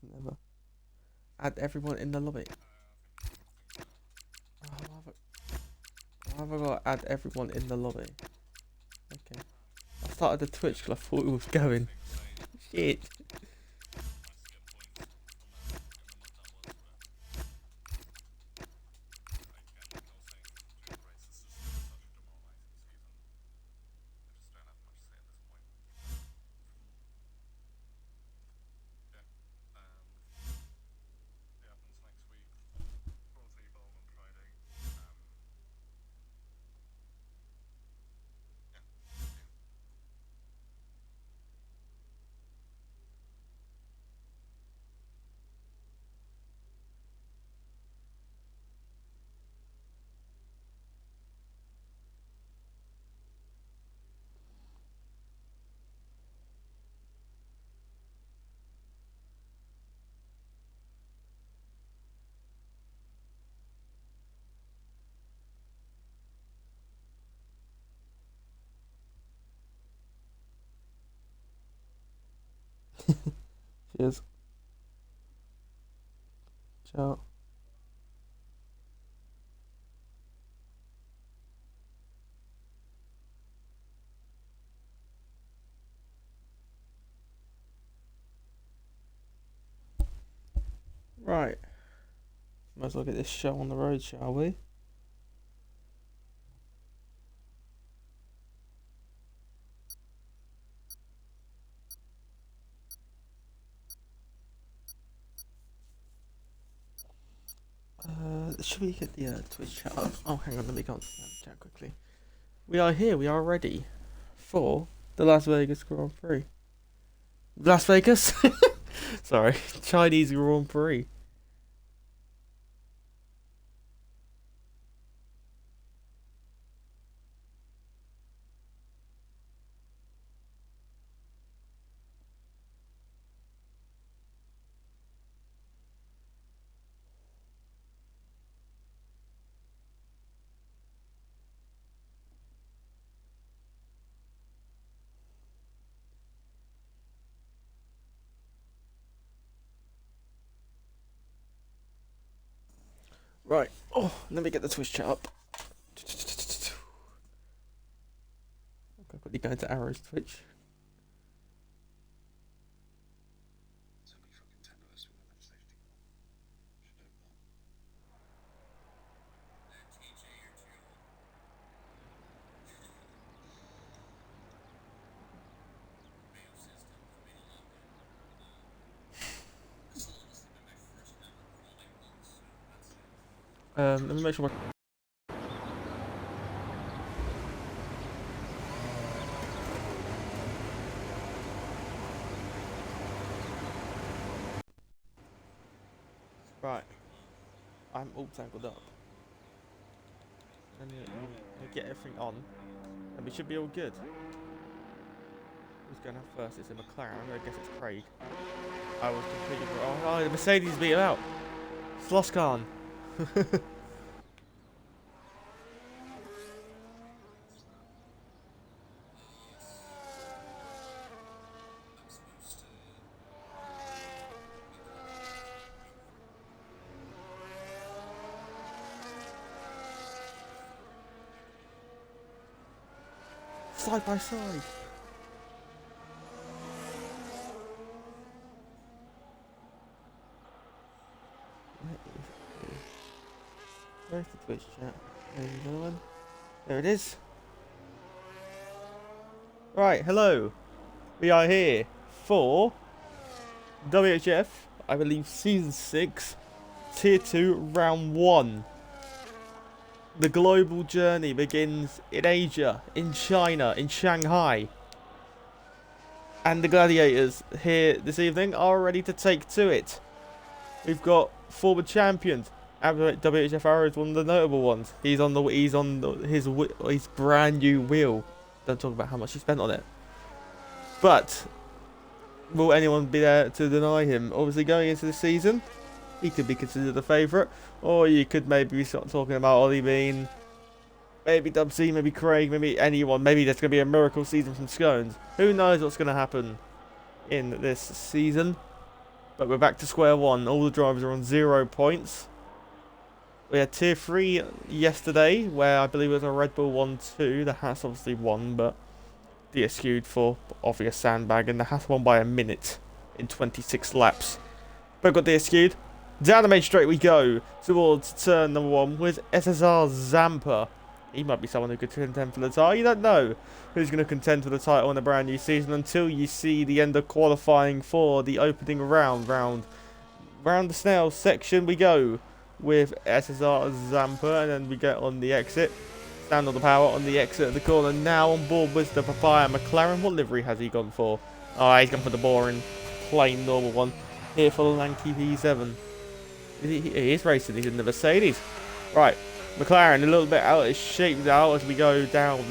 never. Add everyone in the lobby. Oh, why have I got to add everyone in the lobby? Okay. I started the Twitch because I thought it was going. Shit. Cheers. Ciao. Right. Might as well get this show on the road, shall we? Should we get the Twitch chat up? Oh, hang on, let me go on Snapchat quickly. We are here, we are ready for the Las Vegas Grand Prix. Las Vegas? Sorry, Chinese Grand Prix. Right, oh, let me get the Twitch chat up. I'll quickly go into Arrow's Twitch. Let me make sure Right, I'm all tangled up. And get everything on, and we should be all good. Who's going out first? It's a McLaren. I guess it's Craig. I was completely wrong. Oh, the Mercedes beat him out. Sloskan. Side by side. Where's the Twitch chat? Ladies and gentlemen. There it is. Right, hello. We are here for WHF, I believe Season 6, Tier 2, Round 1. The global journey begins in Asia, in China, in Shanghai. And the gladiators here this evening are ready to take to it. We've got former champions. WHF Arrow is one of the notable ones. He's on his brand new wheel. Don't talk about how much he spent on it. But will anyone be there to deny him? Obviously, going into the season, he could be considered a favourite, or you could maybe start talking about Ollie Bean, maybe Dubsy, maybe Craig, maybe anyone. Maybe there's going to be a miracle season from Scones. Who knows what's going to happen in this season? But we're back to square one. All the drivers are on 0 points. We had tier 3 yesterday, where I believe it was a Red Bull 1-2. The Haas obviously won, but DSQ'd for obvious sandbag, and the Haas won by a minute in 26 laps. But got DSQ'd. Down the main straight we go towards turn number 1 with SSR Zampa. He might be someone who could contend for the title. You don't know who's going to contend for the title in a brand new season until you see the end of qualifying for the opening round. Round the snail section we go with SSR Zampa, and then we get on the exit. Stand on the power on the exit of the corner. Now on board with the Papaya McLaren. What livery has he gone for? Oh, he's gone for the boring, plain, normal one. Here for the Lanky P7. He is racing. He's in the Mercedes. Right, McLaren a little bit out of shape now as we go down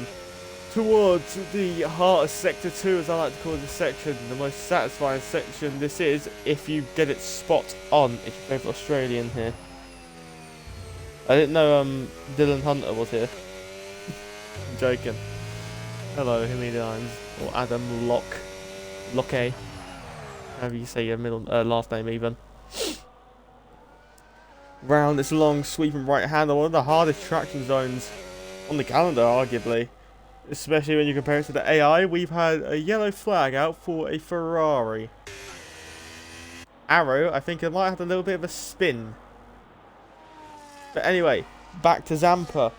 towards the heart of Sector 2, as I like to call this section. The most satisfying section this is if you get it spot on, if you play for Australian here. I didn't know Dylan Hunter was here. I'm joking. Hello, Himmy or Adam Locke. However you say your last name even. Round this long sweeping right hander, one of the hardest traction zones on the calendar arguably. Especially when you compare it to the AI. We've had a yellow flag out for a Ferrari. Arrow, I think it might have a little bit of a spin. But anyway, back to Zampa.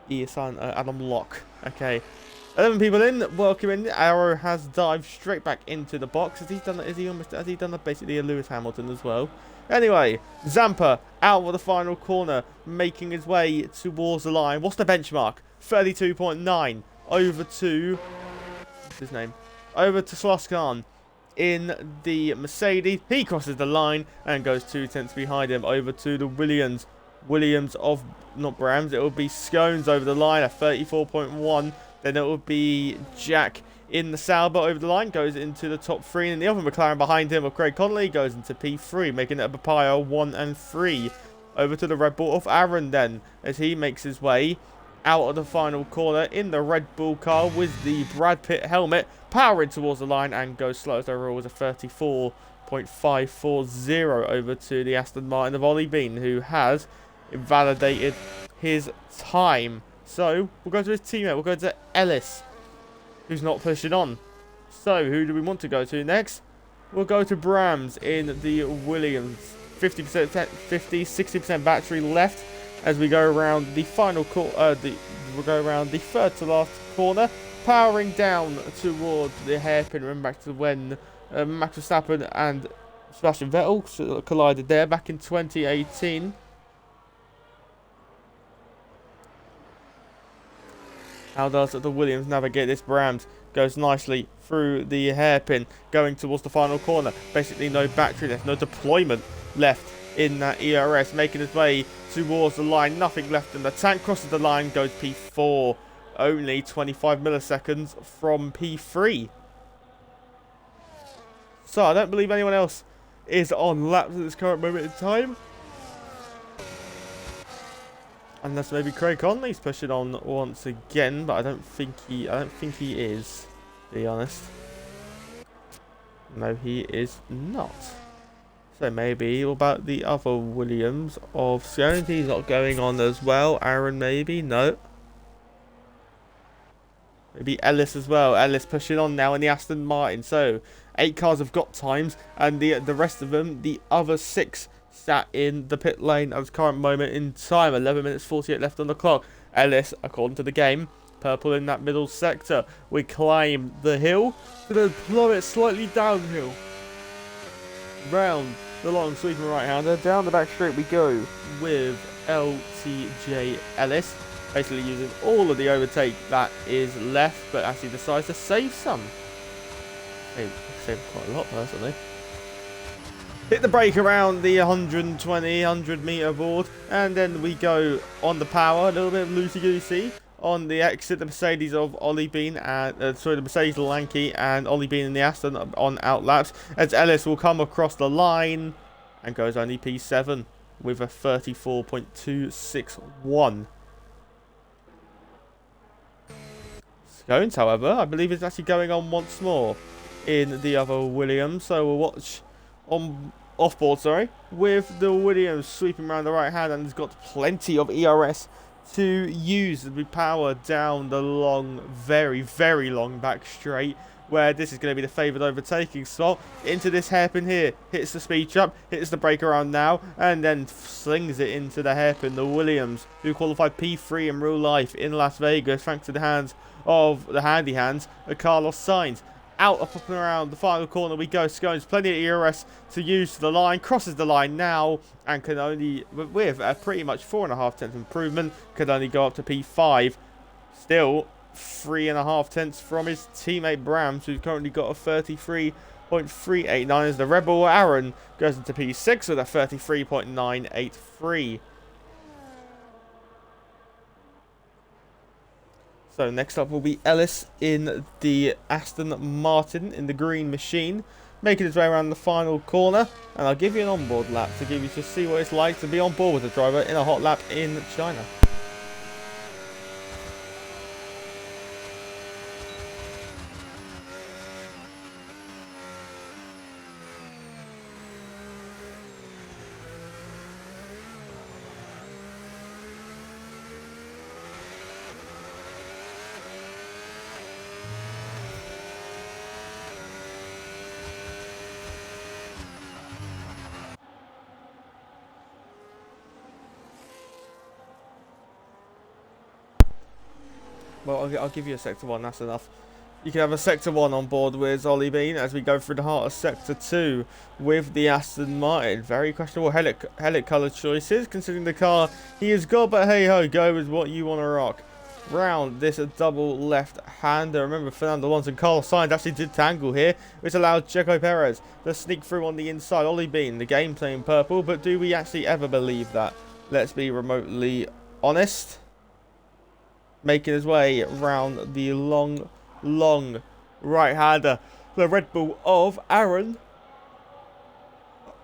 Adam Locke. Okay. 11 people in, welcome in. Arrow has dived straight back into the box. Has he done basically a Lewis Hamilton as well? Anyway, Zampa out of the final corner, making his way towards the line. What's the benchmark? 32.9. Over to... what's his name? Over to Sloskan in the Mercedes. He crosses the line and goes 2 tenths behind him. Over to the Williams. Williams of... not Brams. It will be Scones over the line at 34.1. Then it will be Jack in the Sauber over the line, goes into the top 3, and the other McLaren behind him of Craig Connolly goes into P3, making it a Papaya 1 and 3. Over to the Red Bull of Aaron then, as he makes his way out of the final corner in the Red Bull car with the Brad Pitt helmet, powering towards the line and goes slow as overall was a 34.540 over to the Aston Martin of Ollie Bean, who has invalidated his time. So, we'll go to his teammate, we'll go to Ellis, who's not pushing on. So, who do we want to go to next? We'll go to Brams in the Williams. 60% battery left as we go around the final we'll go around the third to last corner, powering down towards the hairpin. Remember back to when Max Verstappen and Sebastian Vettel collided there back in 2018. How does the Williams navigate this? Brams goes nicely through the hairpin, going towards the final corner. Basically no battery left, no deployment left in that ERS, making his way towards the line. Nothing left in the tank, crosses the line, goes P4. Only 25 milliseconds from P3. So I don't believe anyone else is on laps at this current moment in time. Unless maybe Craig Conley's pushing on once again, but I don't think he is, to be honest. No, he is not. So maybe what about the other Williams of Scones? He's not going on as well. Aaron maybe, no. Maybe Ellis as well. Ellis pushing on now in the Aston Martin. So 8 cars have got times, and the rest of them, the other 6. Sat in the pit lane at this current moment in time. 11 minutes 48 left on the clock. Ellis, according to the game, purple in that middle sector. We climb the hill to then plummet slightly downhill. Round the long sweeping right-hander. Down the back straight we go with LTJ Ellis. Basically using all of the overtake that is left, but actually decides to save some. Saved quite a lot personally. Hit the brake around the 100 meter board, and then we go on the power, a little bit of loosey-goosey on the exit. The Mercedes of Ollie Bean and the Mercedes Lanky and Ollie Bean in the Aston on outlaps, as Ellis will come across the line and goes only P7 with a 34.261. Scones, however, I believe is actually going on once more in the other Williams, so we'll watch on off board, sorry, with the Williams sweeping around the right hand and has got plenty of ERS to use the power down the long, very, very long back straight, where this is going to be the favoured overtaking spot. Into this hairpin here, hits the speed trap, hits the brake around now, and then slings it into the hairpin. The Williams, who qualified P3 in real life in Las Vegas, thanks to the hands of the handy hands of Carlos Sainz. Out, up and around the final corner we go. Scones plenty of ERS to use to the line. Crosses the line now and can only, with a pretty much 4.5 tenths improvement, can only go up to P5. Still 3.5 tenths from his teammate Brams, who's currently got a 33.389 as the Rebel Aaron goes into P6 with a 33.983. So next up will be Ellis in the Aston Martin in the green machine, making his way around the final corner. And I'll give you an onboard lap to give you to see what it's like to be on board with a driver in a hot lap in China. Well, I'll give you a Sector 1, that's enough. You can have a Sector 1 on board with Ollie Bean as we go through the heart of Sector 2 with the Aston Martin. Very questionable helix colour choices considering the car he has got, but hey ho, go with what you want to rock. Round this a double left-hander. Remember, Fernando Alonso and Carlos Sainz actually did tangle here, which allowed Checo Perez to sneak through on the inside. Ollie Bean, the game playing purple, but do we actually ever believe that? Let's be remotely honest. Making his way around the long right-hander. The Red Bull of Aaron.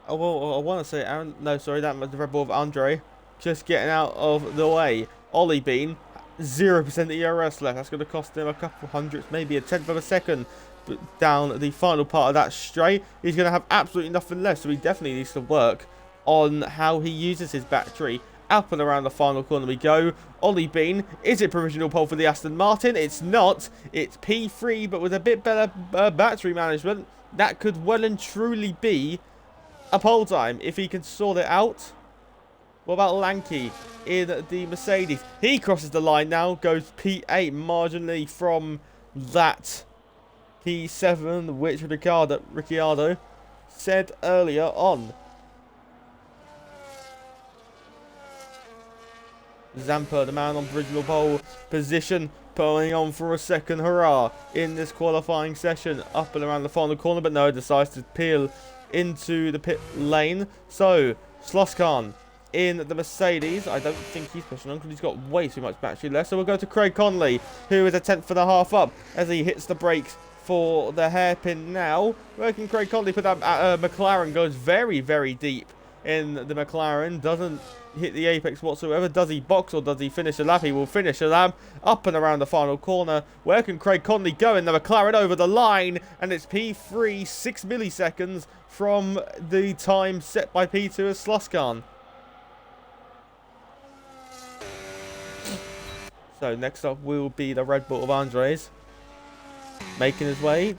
Oh, I want to say Aaron. No, sorry, that was the Red Bull of Andre. Just getting out of the way. Ollie Bean, 0% ERS left. That's going to cost him a couple hundredths, maybe a tenth of a second. But down the final part of that straight, he's going to have absolutely nothing left. So he definitely needs to work on how he uses his battery. Up and around the final corner we go. Ollie Bean, is it provisional pole for the Aston Martin? It's not. It's P3, but with a bit better battery management, that could well and truly be a pole time if he can sort it out. What about Lanky in the Mercedes? He crosses the line now, goes P8 marginally from that P7, which Ricciardo said earlier on. Zampa, the man on provisional pole position, pulling on for a second hurrah in this qualifying session. Up and around the final corner, but no, decides to peel into the pit lane. So, Sloskan in the Mercedes. I don't think he's pushing on because he's got way too much battery left. So we'll go to Craig Conley, who is a tenth and a half up as he hits the brakes for the hairpin now. Working Craig Conley, but that McLaren goes very, very deep in the McLaren. Doesn't hit the apex whatsoever. Does he box or does he finish a lap? He will finish a lap up and around the final corner. Where can Craig Conley go in the McLaren over the line? And it's P3, 6 milliseconds from the time set by P2 as Sloskan. So next up will be the Red Bull of Andres, making his way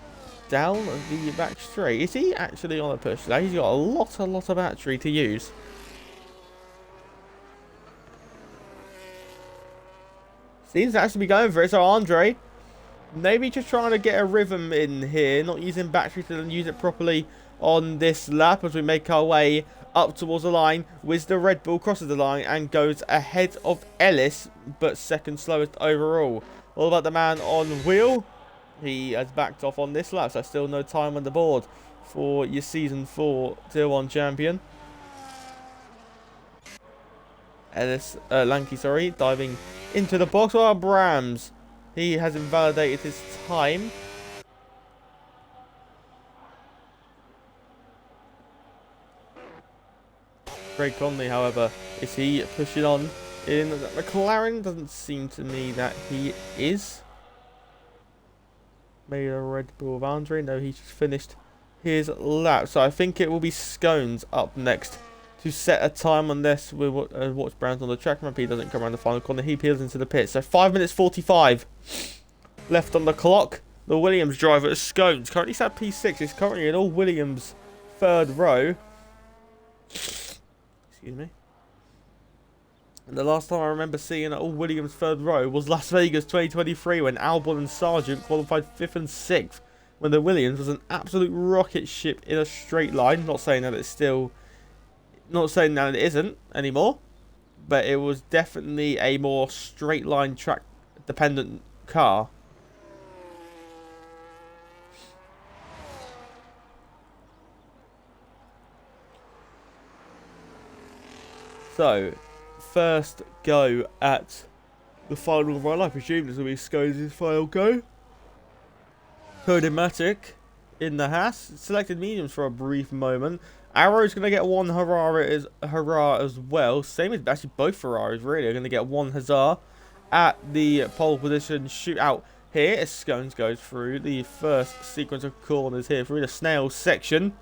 down the back straight. Is he actually on a push? Now he's got a lot of battery to use. Seems to actually be going for it. So Andre, maybe just trying to get a rhythm in here, not using battery to then use it properly on this lap as we make our way up towards the line. With the Red Bull crosses the line and goes ahead of Ellis, but second slowest overall. All about the man on wheel. He has backed off on this lap, so still no time on the board for your Season 4 Tier 1 champion. Ellis, Lanky, sorry, diving into the box. Oh, Brams. He has invalidated his time. Craig Conley, however, is he pushing on in McLaren? Doesn't seem to me that he is. Maybe a Red Bull of Andre. No, he's just finished his lap. So I think it will be Scones up next to set a time, unless we watch Brown's on the track map. He doesn't come around the final corner. He peels into the pit. So 5 minutes 45 left on the clock. The Williams driver, Scones, currently sat P6. It's currently in all Williams third row. Excuse me. And the last time I remember seeing all Williams third row was Las Vegas 2023, when Albon and Sargent qualified 5th and 6th, when the Williams was an absolute rocket ship in a straight line. Not saying that it's still, not saying that it isn't anymore, but it was definitely a more straight line track dependent car. So, first go at the final run. I presume this will be Scones' final go. Codematic in the Haas. Selected mediums for a brief moment. Arrow's going to get one hurrah as well. Same as actually both Ferraris really are going to get one huzzah at the pole position shootout here as Scones goes through the first sequence of corners here through the snail section.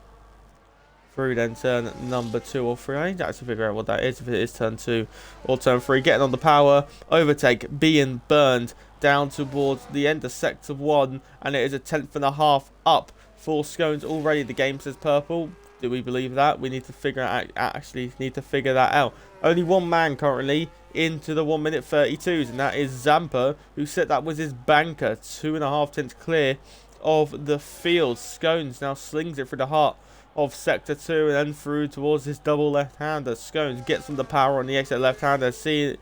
Through then turn number 2 or 3. I need to actually figure out what that is, if it is turn 2 or turn 3. Getting on the power, overtake being burned down towards the end of sector 1, and it is a 10th up for Scones already. The game says purple. Do we believe that? We need to figure out, actually need to figure that out. Only one man currently into the 1 minute 32s, and that is Zampa, who said that was his banker. 2.5 tenths clear of the field. Scones now slings it through the heart of sector 2 and then through towards his double left-hander. Scones gets on the power on the exit left-hander. Seems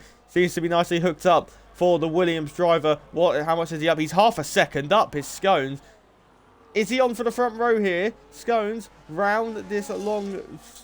to be nicely hooked up for the Williams driver. How much is he up? He's half a second up, is Scones. Is he on for the front row here? Scones round this long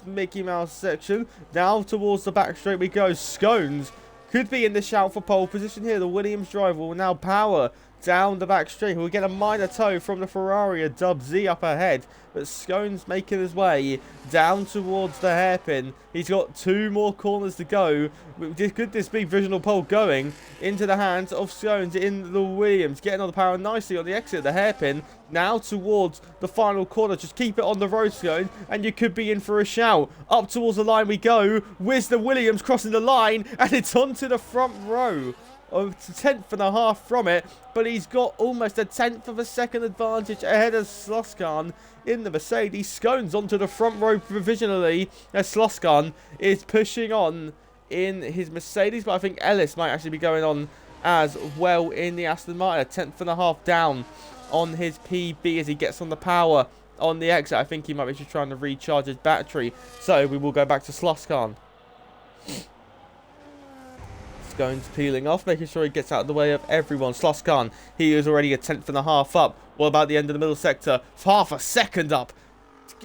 Mickey Mouse section. Down towards the back straight we go. Scones could be in the shout for pole position here. The Williams driver will now power down the back straight. We'll get a minor tow from the Ferrari, a dub Z up ahead. But Scones making his way down towards the hairpin. He's got 2 more corners to go. Could this be provisional pole going into the hands of Scones in the Williams? Getting on the power nicely on the exit of the hairpin. Now towards the final corner. Just keep it on the road, Scones, and you could be in for a shout. Up towards the line we go. With the Williams crossing the line, and it's onto the front row. Of 10th from it, but he's got almost a 10th of a second advantage ahead of Sloskan in the Mercedes. Scones onto the front row provisionally as Sloskan is pushing on in his Mercedes, but I think Ellis might actually be going on as well in the Aston Martin. 10th down on his PB as he gets on the power on the exit. I think he might be just trying to recharge his battery, so we will go back to Sloskan. Scones peeling off, making sure he gets out of the way of everyone. Sloskan, he is already a 10th up. What about the end of the middle sector? Half a second up.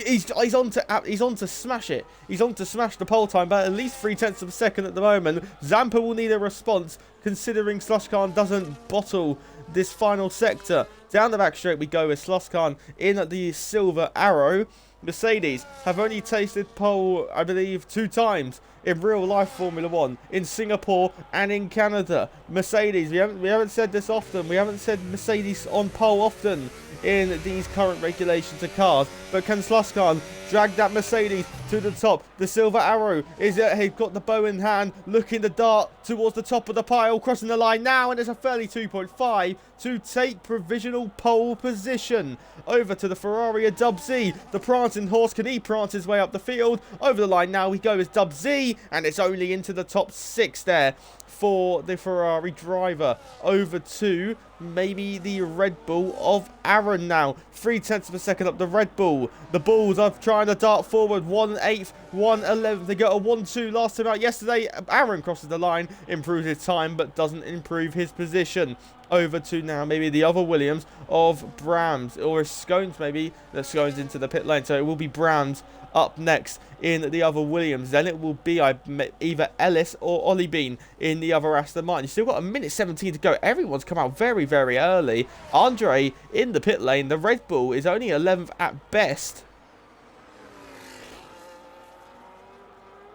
He's on to smash it. He's on to smash the pole time, but at least 0.3 of a second at the moment. Zampa will need a response, considering Sloskan doesn't bottle this final sector. Down the back straight we go with Sloskan in the silver Arrow. Mercedes have only tasted pole, I believe, 2 times in real life Formula 1, in Singapore and in Canada. Mercedes, we haven't said this often, we haven't said Mercedes on pole often in these current regulations of cars, but can Sloskan drag that Mercedes to the top? The silver Arrow is he's got the bow in hand, looking the dart towards the top of the pile, crossing the line now, and it's a 32.5 to take provisional pole position. Over to the Ferrari, a Dub Z. The prancing horse, can he prance his way up the field? Over the line now we go as Dub Z, and it's only into the top 6 there for the Ferrari driver. Over to maybe the Red Bull of Aaron now. 0.3 of a second up the Red Bull. The Bulls are trying to dart forward. 1/8, 1/11. They got a 1-2 last time out yesterday. Aaron crosses the line, improves his time, but doesn't improve his position. Over to now maybe the other Williams of Brams, or Scones maybe. That Scones into the pit lane, so it will be Brams up next in the other Williams. Then it will be either Ellis or Ollie Bean in the other Aston Martin. You've still got 1:17 to go. Everyone's come out very, very early. Andre in the pit lane. The Red Bull is only 11th at best.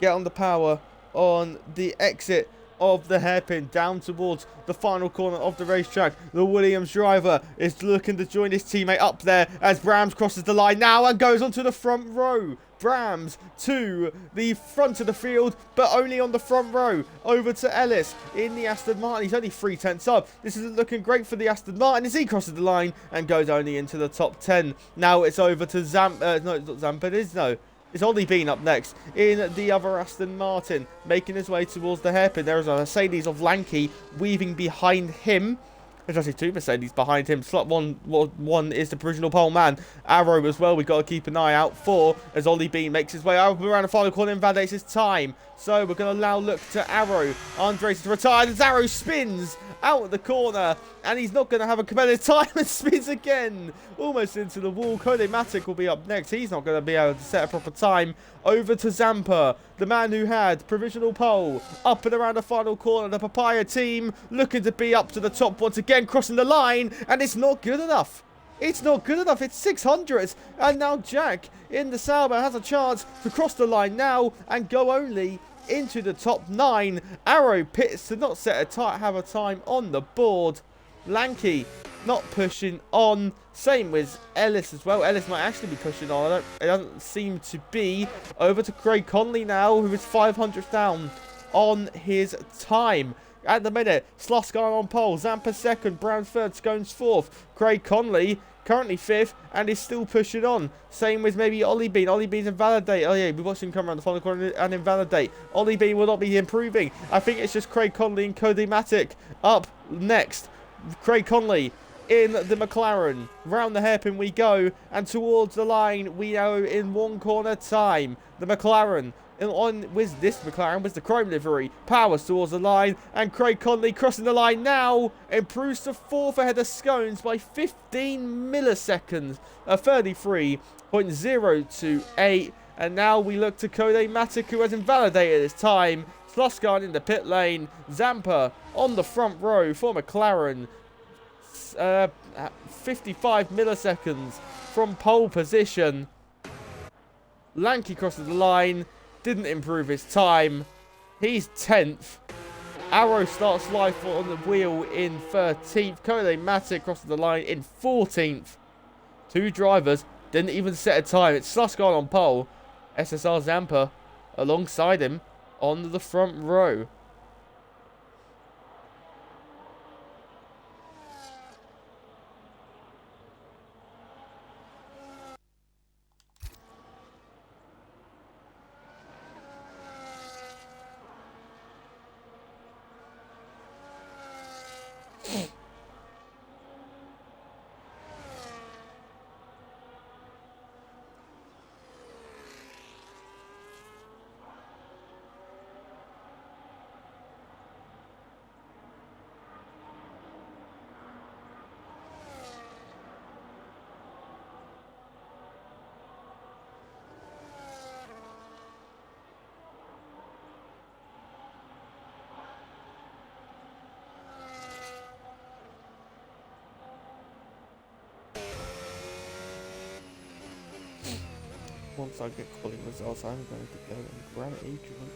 Get on the power on the exit of the hairpin down towards the final corner of the racetrack. The Williams driver is looking to join his teammate up there as Brams crosses the line now and goes onto the front row. Brams to the front of the field, but only on the front row. Over to Ellis in the Aston Martin. He's only 3/10 up. This isn't looking great for the Aston Martin as he crosses the line and goes only into the top 10. Now it's over to no, it's not Zampa. It is, no. It's Ollie Bean up next in the other Aston Martin, making his way towards the hairpin. There is a Mercedes of Lanky weaving behind him. There's actually two Mercedes behind him. Slot one is the provisional pole man. Arrow as well, we've got to keep an eye out for as Ollie Bean makes his way up around the final corner and invalidates his time. So we're going to allow look to Arrow. Andres is retired as Arrow spins out of the corner and he's not going to have a competitive time and spins again. Almost into the wall. Code Matic will be up next. He's not going to be able to set a proper time. Over to Zampa, the man who had provisional pole up and around the final corner. The Papaya team looking to be up to the top once again, crossing the line, and it's not good enough. It's not good enough. It's 600. And now Jack in the Sauber has a chance to cross the line now and go only into the top 9. Arrow pits to not have a time on the board. Lanky not pushing on. Same with Ellis as well. Ellis might actually be pushing on. It doesn't seem to be. Over to Craig Conley now, who is 500 down on his time. At the minute, Sluskar on pole, Zampa second, Brown third, Scones fourth. Craig Conley currently fifth and is still pushing on. Same with maybe Ollie Bean. Ollie Bean's invalidate. Oh yeah, we watched him come around the final corner and invalidate. Ollie Bean will not be improving. I think it's just Craig Conley and Cody Matic up next. Craig Conley in the McLaren. Round the hairpin we go and towards the line we are in one corner time. The McLaren on with this McLaren with the chrome livery powers towards the line and Craig Conley crossing the line now improves to fourth ahead of Scones by 15 milliseconds, 33.028. And now we look to Code Matic, who has invalidated his time. Sluskar in the pit lane. Zampa on the front row for McLaren. 55 milliseconds from pole position. Lanky crosses the line. Didn't improve his time. He's 10th. Arrow starts life on the wheel in 13th. Code Matic crosses the line in 14th. Two drivers didn't even set a time. It's Sluskar on pole. SSR Zampa alongside him on the front row. Once I get quality results, I'm going to go and grab a joint.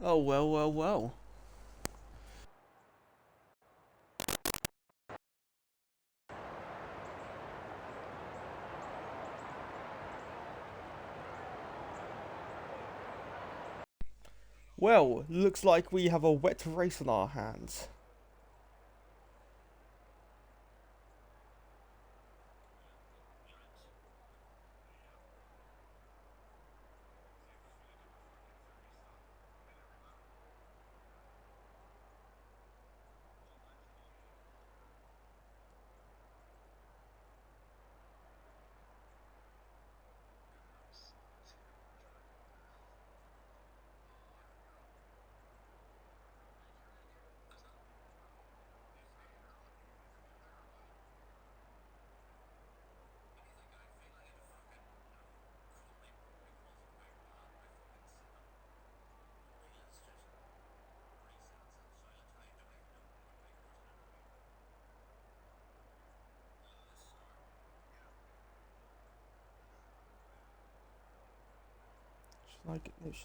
Oh, well, well, well. Well, looks like we have a wet race on our hands.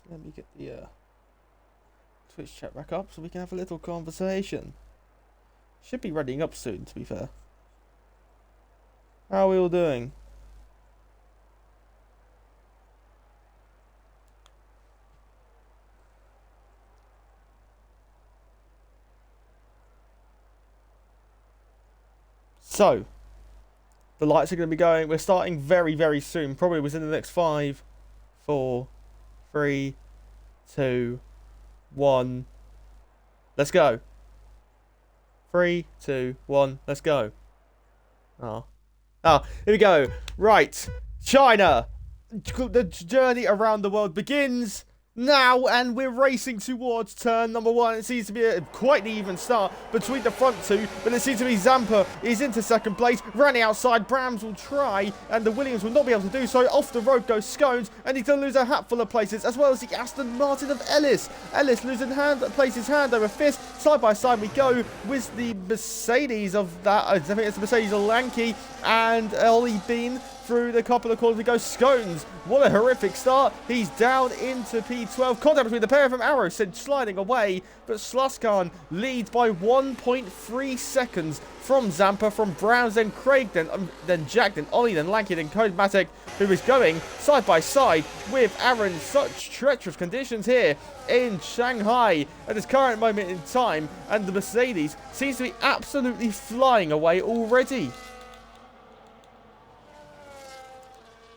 Let me get the Twitch chat back up so we can have a little conversation. Should be running up soon, to be fair. How are we all doing? So, the lights are going to be going. We're starting very, very soon. Probably within the next 5, 4, 3, 2, 1. Let's go. 3, 2, 1. Let's go. Oh. Ah, here we go. Right. China. The journey around the world begins now, and we're racing towards turn number 1. It seems to be quite an even start between the front two, but it seems to be Zampa is into second place. Running outside, Brams will try, and the Williams will not be able to do so. Off the road goes Scones, and he's going to lose a hatful of places, as well as the Aston Martin of Ellis. Ellis losing places hand over fist. Side by side we go with the Mercedes of that. I think it's the Mercedes of Lanky and Ollie Bean. Through the couple of corners we go. Scones, what a horrific start. He's down into P12. Contact between the pair of them. Arrow sent sliding away, but Sluskan leads by 1.3 seconds from Zampa, from Browns, then Craig, then Jack, then Ollie, then Lanky, then Kodematic, who is going side by side with Aaron. Such treacherous conditions here in Shanghai at this current moment in time, and the Mercedes seems to be absolutely flying away already.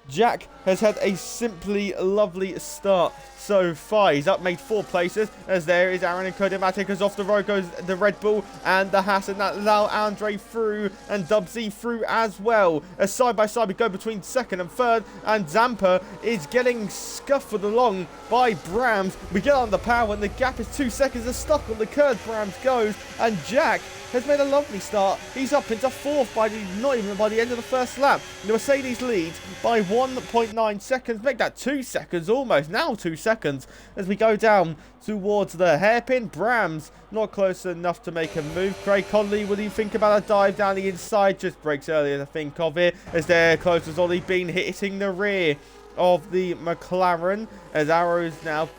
Jack has had a simply lovely start so far. He's up, made 4 places, as there is Aaron and Kodematic, as off the road goes the Red Bull and the Haas, and that allow Andre through and Dubsy through as well. As side by side we go between second and third, and Zampa is getting scuffled along by Brams. We get on the power and the gap is 2 seconds. They're stuck on the curb. Brams goes, and Jack has made a lovely start. He's up into 4th not even by the end of the first lap. The Mercedes leads by 1.9 seconds. Make that 2 seconds almost. Now 2 seconds as we go down towards the hairpin. Brams not close enough to make a move. Craig Conley, what do you think about a dive down the inside? Just breaks earlier to think of it, as they're close as Ollie Bean hitting the rear of the McLaren, as Arrows now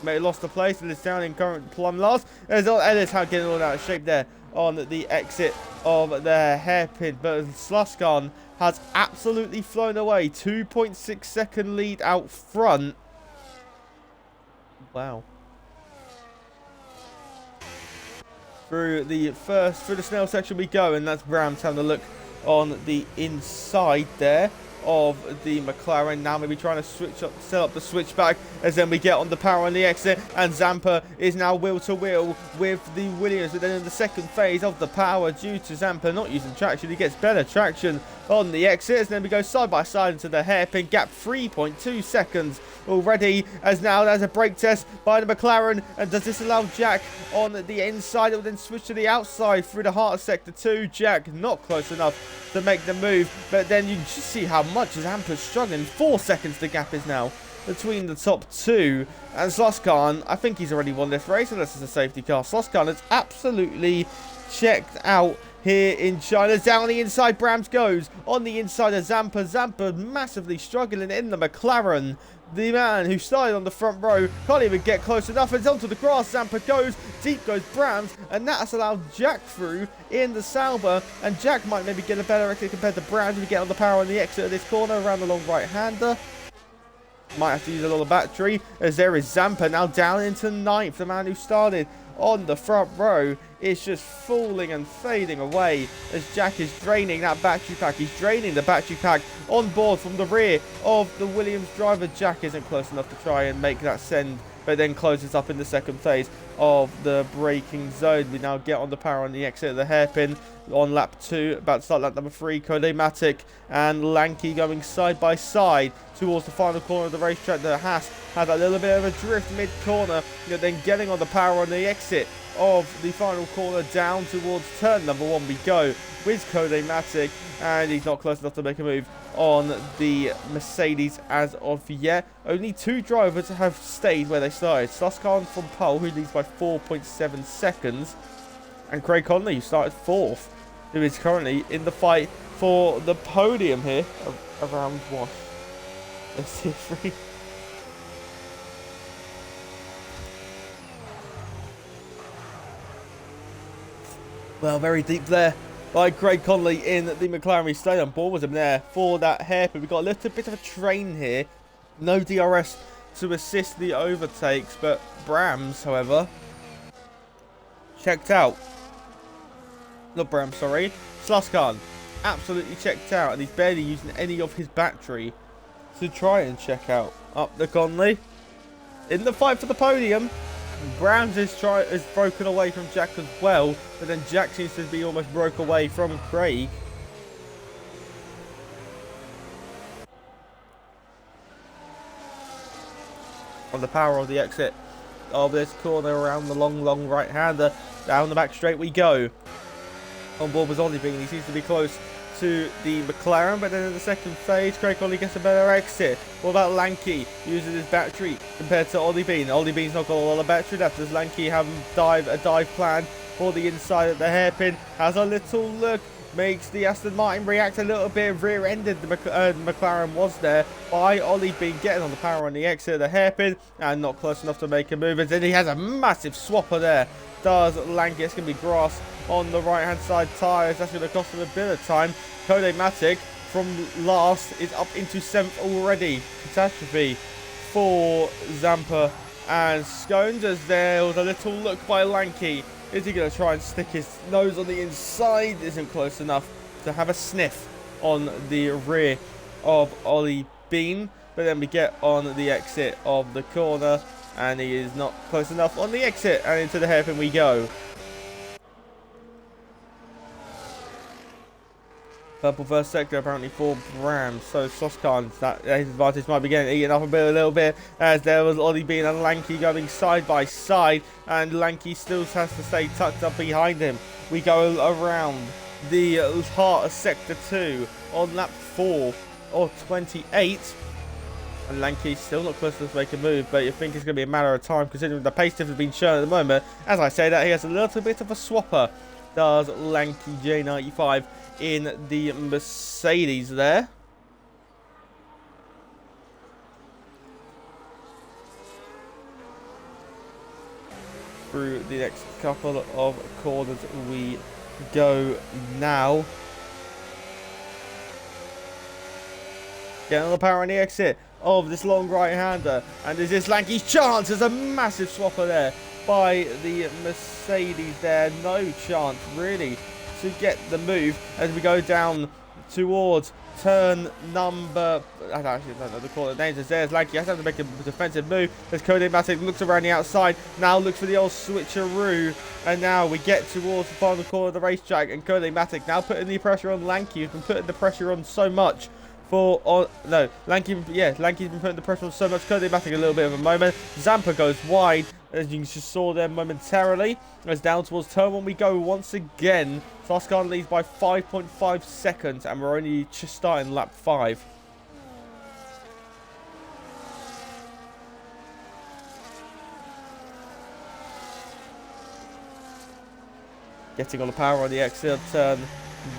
lost the place and is down in current plumb last. As Ellis getting all out of shape there on the exit of the hairpin, but Sluskan has absolutely flown away. 2.6 second lead out front. Wow. Through the snail section we go, and that's Brams having a look on the inside there of the McLaren. Now maybe trying to set up the switchback, as then we get on the power on the exit, and Zampa is now wheel to wheel with the Williams. But then in the second phase of the power, due to Zampa not using traction, he gets better traction on the exit, and then we go side by side into the hairpin gap. 3.2 seconds already, as now there's a brake test by the McLaren, and does this allow Jack on the inside? It will then switch to the outside through the heart of sector 2. Jack not close enough to make the move, but then you just see how much Zampa's struggling. 4 seconds the gap is now between the top two, and Sluskan, I think he's already won this race unless it's a safety car. Sluskan is absolutely checked out here in China. Down the inside, Brams goes on the inside of Zampa. Zampa massively struggling in the McLaren, the man who started on the front row can't even get close enough. It's onto the grass. Zampa goes. Deep goes Brams. And that's allowed Jack through in the Sauber. And Jack might maybe get a better exit compared to Brams if we get on the power on the exit of this corner around the long right-hander. Might have to use a lot of battery, as there is Zampa now down into ninth. The man who started on the front row is just falling and fading away as Jack is draining that battery pack. He's draining the battery pack on board from the rear of the Williams driver. Jack isn't close enough to try and make that send, but then closes up in the second phase of the braking zone. We now get on the power on the exit of the hairpin on lap 2, about to start lap number 3. Kodematic and Lanky going side by side towards the final corner of the racetrack. The Haas had a little bit of a drift mid-corner, then getting on the power on the exit of the final corner down towards turn number 1 we go with Kodematic, and he's not close enough to make a move on the Mercedes as of yet. Only 2 drivers have stayed where they started. Susskind from pole, who leads by 4.7 seconds, and Craig Conley, who started 4th, who is currently in the fight for the podium here around what? Let's see, 3. Well, very deep there by Craig Conley in the McLaren. We stayed on board with him there for that hairpin. We've got a little bit of a train here. No DRS to assist the overtakes, but Brams, however, checked out. Not Brams, sorry. Susskind absolutely checked out, and he's barely using any of his battery to try and check out. Up the Conley in the fight for the podium. Brams is broken away from Jack as well, but then Jack seems to be almost broke away from Craig. On the power of the exit of this corner around the long right-hander, down the back straight we go. On board was Ollie Bean. He seems to be close to the McLaren, but then in the second phase, Craig Conley gets a better exit. What about Lanky using his battery compared to Ollie Bean? Ollie Bean's not got a lot of battery left. Does Lanky have a dive plan for the inside of the hairpin? Has a little look, makes the Aston Martin react a little bit, rear-ended. The McLaren was there by Ollie Bean, getting on the power on the exit of the hairpin, and not close enough to make a move. And then he has a massive swapper there. Does Lanky? It's going to be grass on the right-hand side tyres. That's going to cost him a bit of time. Kodematic from last is up into 7th already. Catastrophe for Zampa and Scones, as there was a little look by Lanky. Is he going to try and stick his nose on the inside? Isn't close enough to have a sniff on the rear of Ollie Bean. But then we get on the exit of the corner, and he is not close enough on the exit, and into the hairpin we go. Purple first sector apparently for Brams, so Susskind, that his advantage might be getting eaten up a little bit, as there was Ollie Bean and Lanky going side by side, and Lanky still has to stay tucked up behind him. We go around the heart of sector 2 on lap 4 or 28. And Lanky still not close enough to make a move, but you think it's going to be a matter of time considering the pace difference being shown at the moment. As I say that, he has a little bit of a swapper, does Lanky J95 in the Mercedes there. Through the next couple of corners we go now. Getting on the power on the exit of this long right-hander, and is this Lanky's chance? There's a massive swapper there by the Mercedes there. No chance really to get the move as we go down towards turn number, I actually don't know the corner names. There's Lanky, has to make a defensive move. There's Kodematic, looks around the outside, now looks for the old switcheroo, and now we get towards the final corner of the racetrack, and Kodematic now putting the pressure on Lanky, who's been putting the pressure on so much. Lanky's been putting the pressure on so much. Kodematic a little bit of a moment. Zampa goes wide, as you just saw there momentarily. As down towards turn 1 we go once again. Susskind leads by 5.5 seconds, and we're only just starting lap 5. Getting on the power on the exit of turn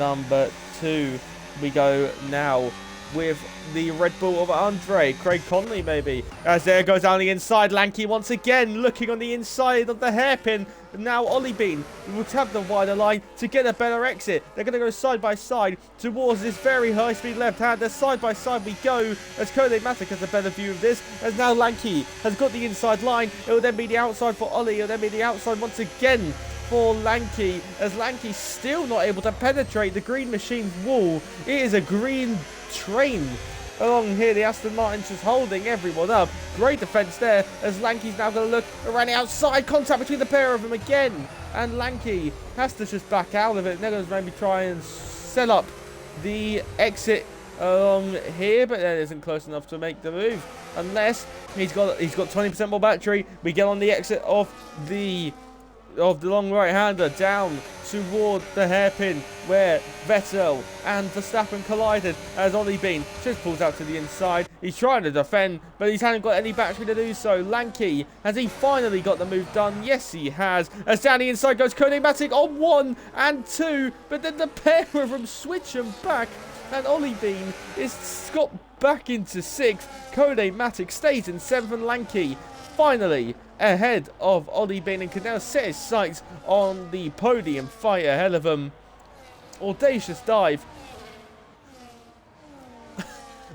number 2 we go now. with the Red Bull of Andre. Craig Conley, maybe. As there goes down the inside. Lanky once again looking on the inside of the hairpin. Now Ollie Bean will tap the wider line to get a better exit. They're going to go side by side towards this very high-speed left-hander. Side by side we go as Kode Matic has a better view of this. As now Lanky has got the inside line. It will then be the outside for Ollie. It will then be the outside once again for Lanky, as Lanky still not able to penetrate the green machine's wall. It is a green train along here. The Aston Martin's just holding everyone up. Great defense there, as Lanky's now going to look around the outside. Contact between the pair of them again, and Lanky has to just back out of it. They're going to maybe try and set up the exit along here, but that isn't close enough to make the move, unless he's got 20% more battery. We get on the exit of the long right-hander down toward the hairpin where Vettel and Verstappen collided, as Ollie Bean just pulls out to the inside. He's trying to defend, but he hasn't got any battery to do so. Lanky, has he finally got the move done? Yes, he has. As down the inside goes Kode Matic on 1 and 2, but then the pair of them switch them back, and Ollie Bean is got back into 6th. Kode Matic stays in 7th, and Lanky finally ahead of Ollie Bean and can now set his sights on the podium fight ahead of him. Audacious dive.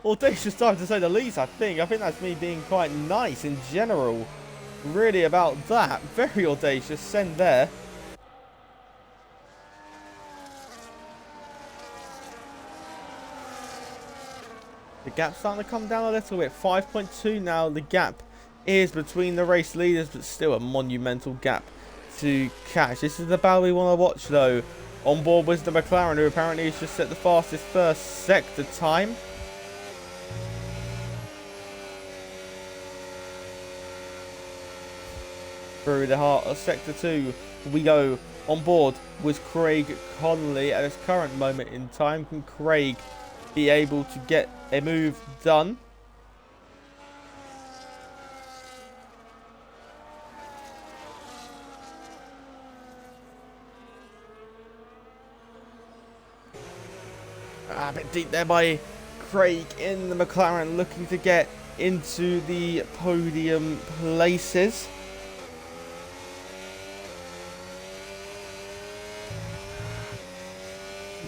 Audacious dive, to say the least, I think. I think that's me being quite nice in general. Really about that. Very audacious send there. The gap's starting to come down a little bit. 5.2 now, the gap is between the race leaders, but still a monumental gap to catch. This is the battle we want to watch, though. On board was the McLaren, who apparently has just set the fastest first sector time. Through the heart of sector 2 we go. On board was Craig Conley. At this current moment in time, can Craig be able to get a move done? A bit deep there by Craig in the McLaren, looking to get into the podium places.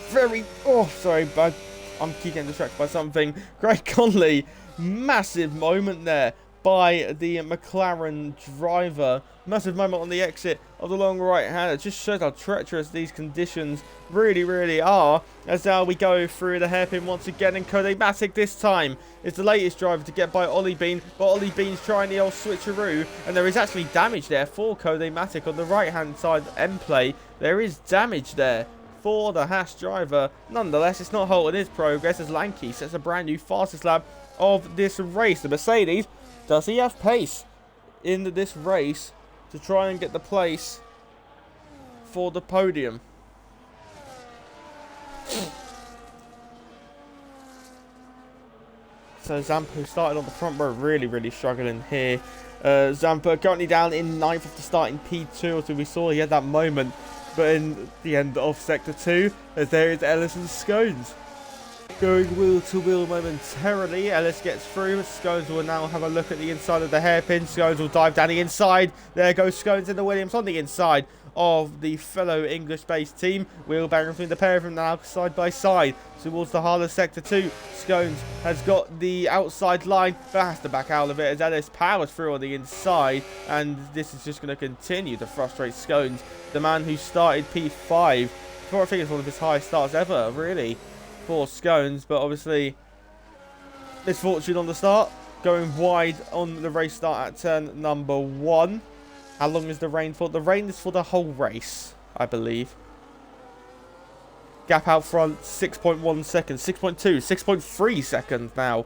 Sorry, but I'm keep getting distracted by something. Craig Conley, massive moment there by the McLaren driver. Massive moment on the exit of the long right hand. It just shows how treacherous these conditions really, really are. As now we go through the hairpin once again, and Kode Matic this time is the latest driver to get by Ollie Bean, but Ollie Bean's trying the old switcheroo, and there is actually damage there for Kode Matic on the right hand side end play. There is damage there for the Haas driver. Nonetheless, it's not halting his progress, as Lanky sets a brand new fastest lap of this race. The Mercedes, does he have pace in this race to try and get the place for the podium? So Zampa, who started on the front row, really struggling here. Zampa currently down in 9th after starting P2, so we saw he had that moment. But in the end of Sector 2, as there is Ellis and Scones going wheel to wheel momentarily. Ellis gets through. Scones will now have a look at the inside of the hairpin. Scones will dive down the inside. There goes Scones and the Williams on the inside of the fellow English-based team. Wheel bang between the pair of them now, side by side, towards the heart of Sector 2. Scones has got the outside line, but has to back out of it as Ellis powers through on the inside, and this is just going to continue to frustrate Scones, the man who started P5. I think it's one of his highest starts ever, really, for Scones, but obviously misfortune on the start, going wide on the race start at turn number 1. How long is the rain for? The rain is for the whole race, I believe. Gap out front, 6.1 seconds, 6.2, 6.3 seconds now.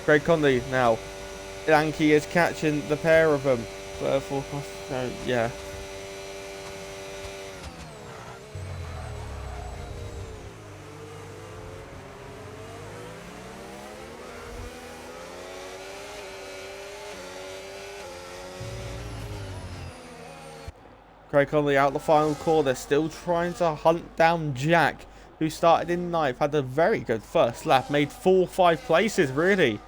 Craig Conley now. Lanky is catching the pair of them. Yeah. Craig Conley out the final corner. They're still trying to hunt down Jack. who started in 9th, had a very good first lap, made 4-5 places, really.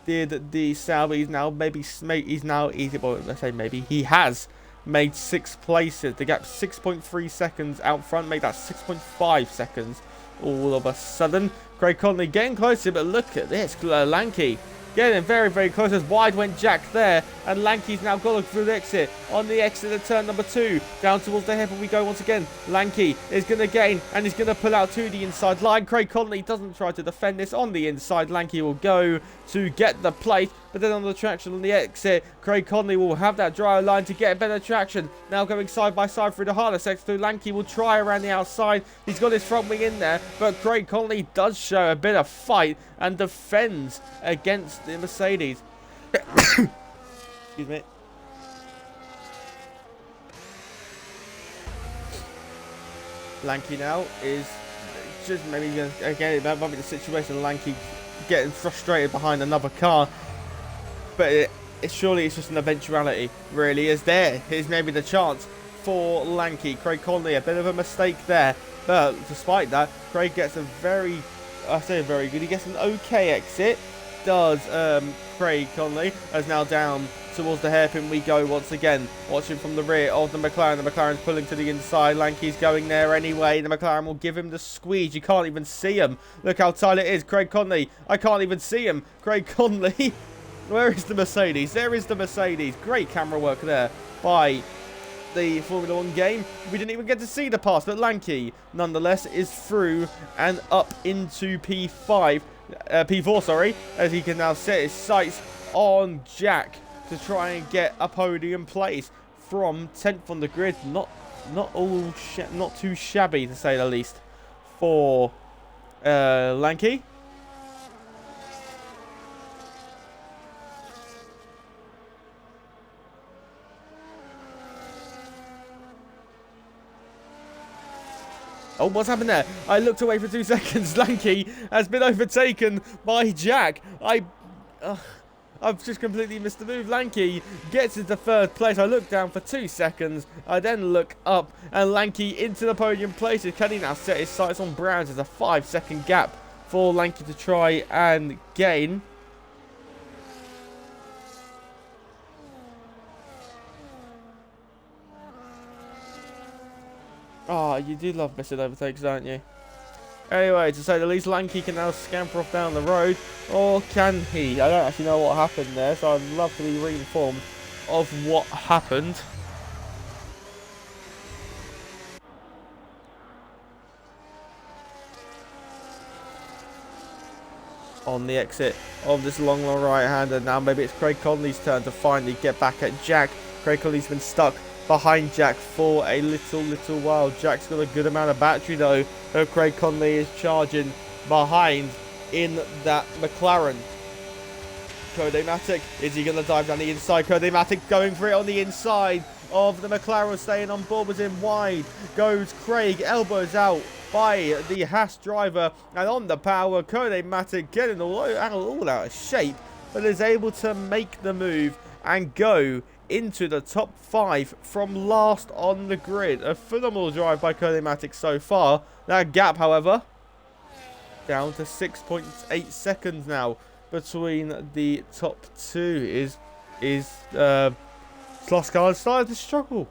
Did the Sauber, he's now maybe, he's now easy, well, let's say maybe, he has made 6 places. The gap 6.3 seconds out front, made that 6.5 seconds all of a sudden. Craig Conley getting closer, but look at this, Lanky getting very, very close. As wide went Jack there, and Lanky's now got through the exit. On the exit of turn number 2, down towards the hairpin we go once again. Lanky is going to gain, and he's going to pull out to the inside line. Craig Conley doesn't try to defend this on the inside. Lanky will go to get the plate, but then on the traction on the exit, Craig Conley will have that driver line to get better traction. Now going side by side through the hardest sector. Lanky will try around the outside. He's got his front wing in there, but Craig Conley does show a bit of fight and defends against the Mercedes. Excuse me. Lanky now is just maybe again, that might be the situation. Lanky getting frustrated behind another car, but surely it's just an eventuality, really. Is there? Here's maybe the chance for Lanky. Craig Conley, a bit of a mistake there, but despite that, Craig gets a very, I say very good, he gets an okay exit. Does Craig Conley, as now down towards the hairpin we go once again, watching from the rear of the McLaren. The McLaren's pulling to the inside. Lanky's going there anyway. The McLaren will give him the squeeze. You can't even see him. Look how tight it is. Craig Conley, I can't even see him. Craig Conley, where is the Mercedes? There is the Mercedes. Great camera work there by the Formula 1 game. We didn't even get to see the pass, but Lanky nonetheless is through and up into P4, sorry, as he can now set his sights on Jack to try and get a podium place from 10th on the grid. Not too shabby, to say the least, for Lanky. Oh, what's happened there? I looked away for 2 seconds. Lanky has been overtaken by Jack. I've just completely missed the move. Lanky gets into 3rd place. I look down for 2 seconds. I then look up, and Lanky into the podium places. Can he now set his sights on Browns? There's a 5-second gap for Lanky to try and gain. Oh, you do love missing overtakes, don't you? Anyway, to say the least, Lanky can now scamper off down the road. Or can he? I don't actually know what happened there, so I'd love to be re-informed of what happened. On the exit of this long right-hander. Now maybe it's Craig Conley's turn to finally get back at Jack. Craig Conley's been stuck behind Jack for a little while. Jack's got a good amount of battery though. Craig Conley is charging behind in that McLaren. Cody Matic, is he going to dive down the inside? Cody Matic going for it on the inside of the McLaren, staying on board with him. Wide goes Craig, elbows out by the Haas driver, and on the power, Cody Matic getting all out of shape, but is able to make the move and go into the top 5 from last on the grid. A phenomenal drive by Cody Matic so far. That gap, however, down to 6.8 seconds now between the top 2. Sloscar started to struggle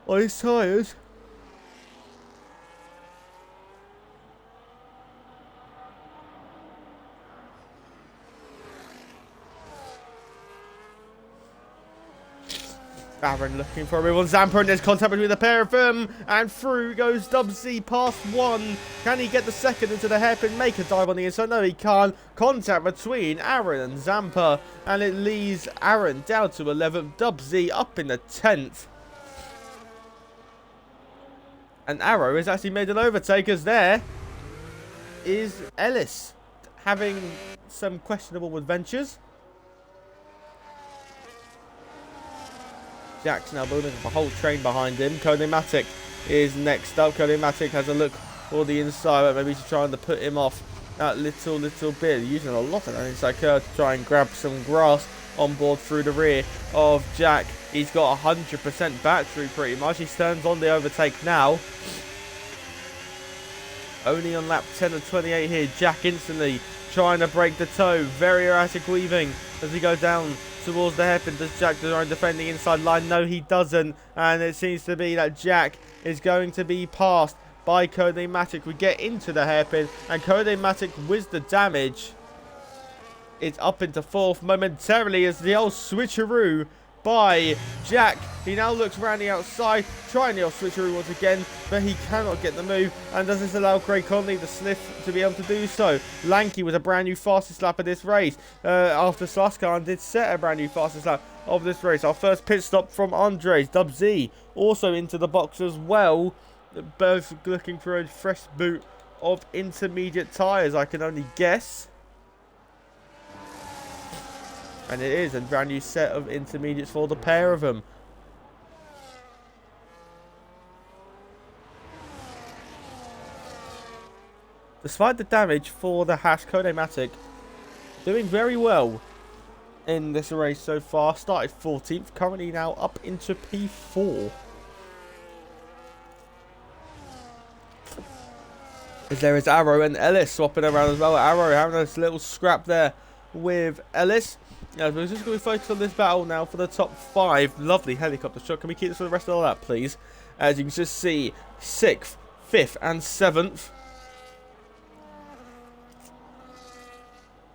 on his tyres. Aaron looking for everyone. Zampa, and there's contact between the pair of them. And through goes Dubsy past 1. Can he get the second into the hairpin? Make a dive on the inside. No, he can't. Contact between Aaron and Zampa. And it leaves Aaron down to 11th. Dubsy up in the 10th. And Arrow has actually made an overtake, as there is Ellis having some questionable adventures. Jack's now building up a whole train behind him. Cody Matic is next up. Cody Matic has a look for the inside, but maybe he's trying to put him off that little bit. Using a lot of that inside curve to try and grab some grass on board through the rear of Jack. He's got 100% battery pretty much. He turns on the overtake now. only on lap 10 of 28 here. Jack instantly trying to break the toe. Very erratic weaving as he goes down towards the hairpin. Does Jack try and defend the inside line? No, he doesn't. And it seems to be that Jack is going to be passed by Codematic. We get into the hairpin, and Codematic with the damage. It's up into fourth momentarily as the old switcheroo by Jack. He now looks around the outside, trying the old switcheroo once again, but he cannot get the move. And does this allow Craig Conley the sniff to be able to do so? Lanky with a brand new fastest lap of this race. After Slaskan did set a brand new fastest lap of this race. Our first pit stop from Andres. Dub Z also into the box as well. Both looking for a fresh boot of intermediate tyres, I can only guess. And it is a brand new set of intermediates for the pair of them. Despite the damage for the Haas, Codematic doing very well in this race so far. Started 14th, currently now up into P4. As there is Arrow and Ellis swapping around as well. Arrow having a little scrap there with Ellis. Yeah, we're just going to focus on this battle now for the top 5. Lovely helicopter shot. Can we keep this for the rest of the lap, please? As you can just see, 6th, 5th, and 7th.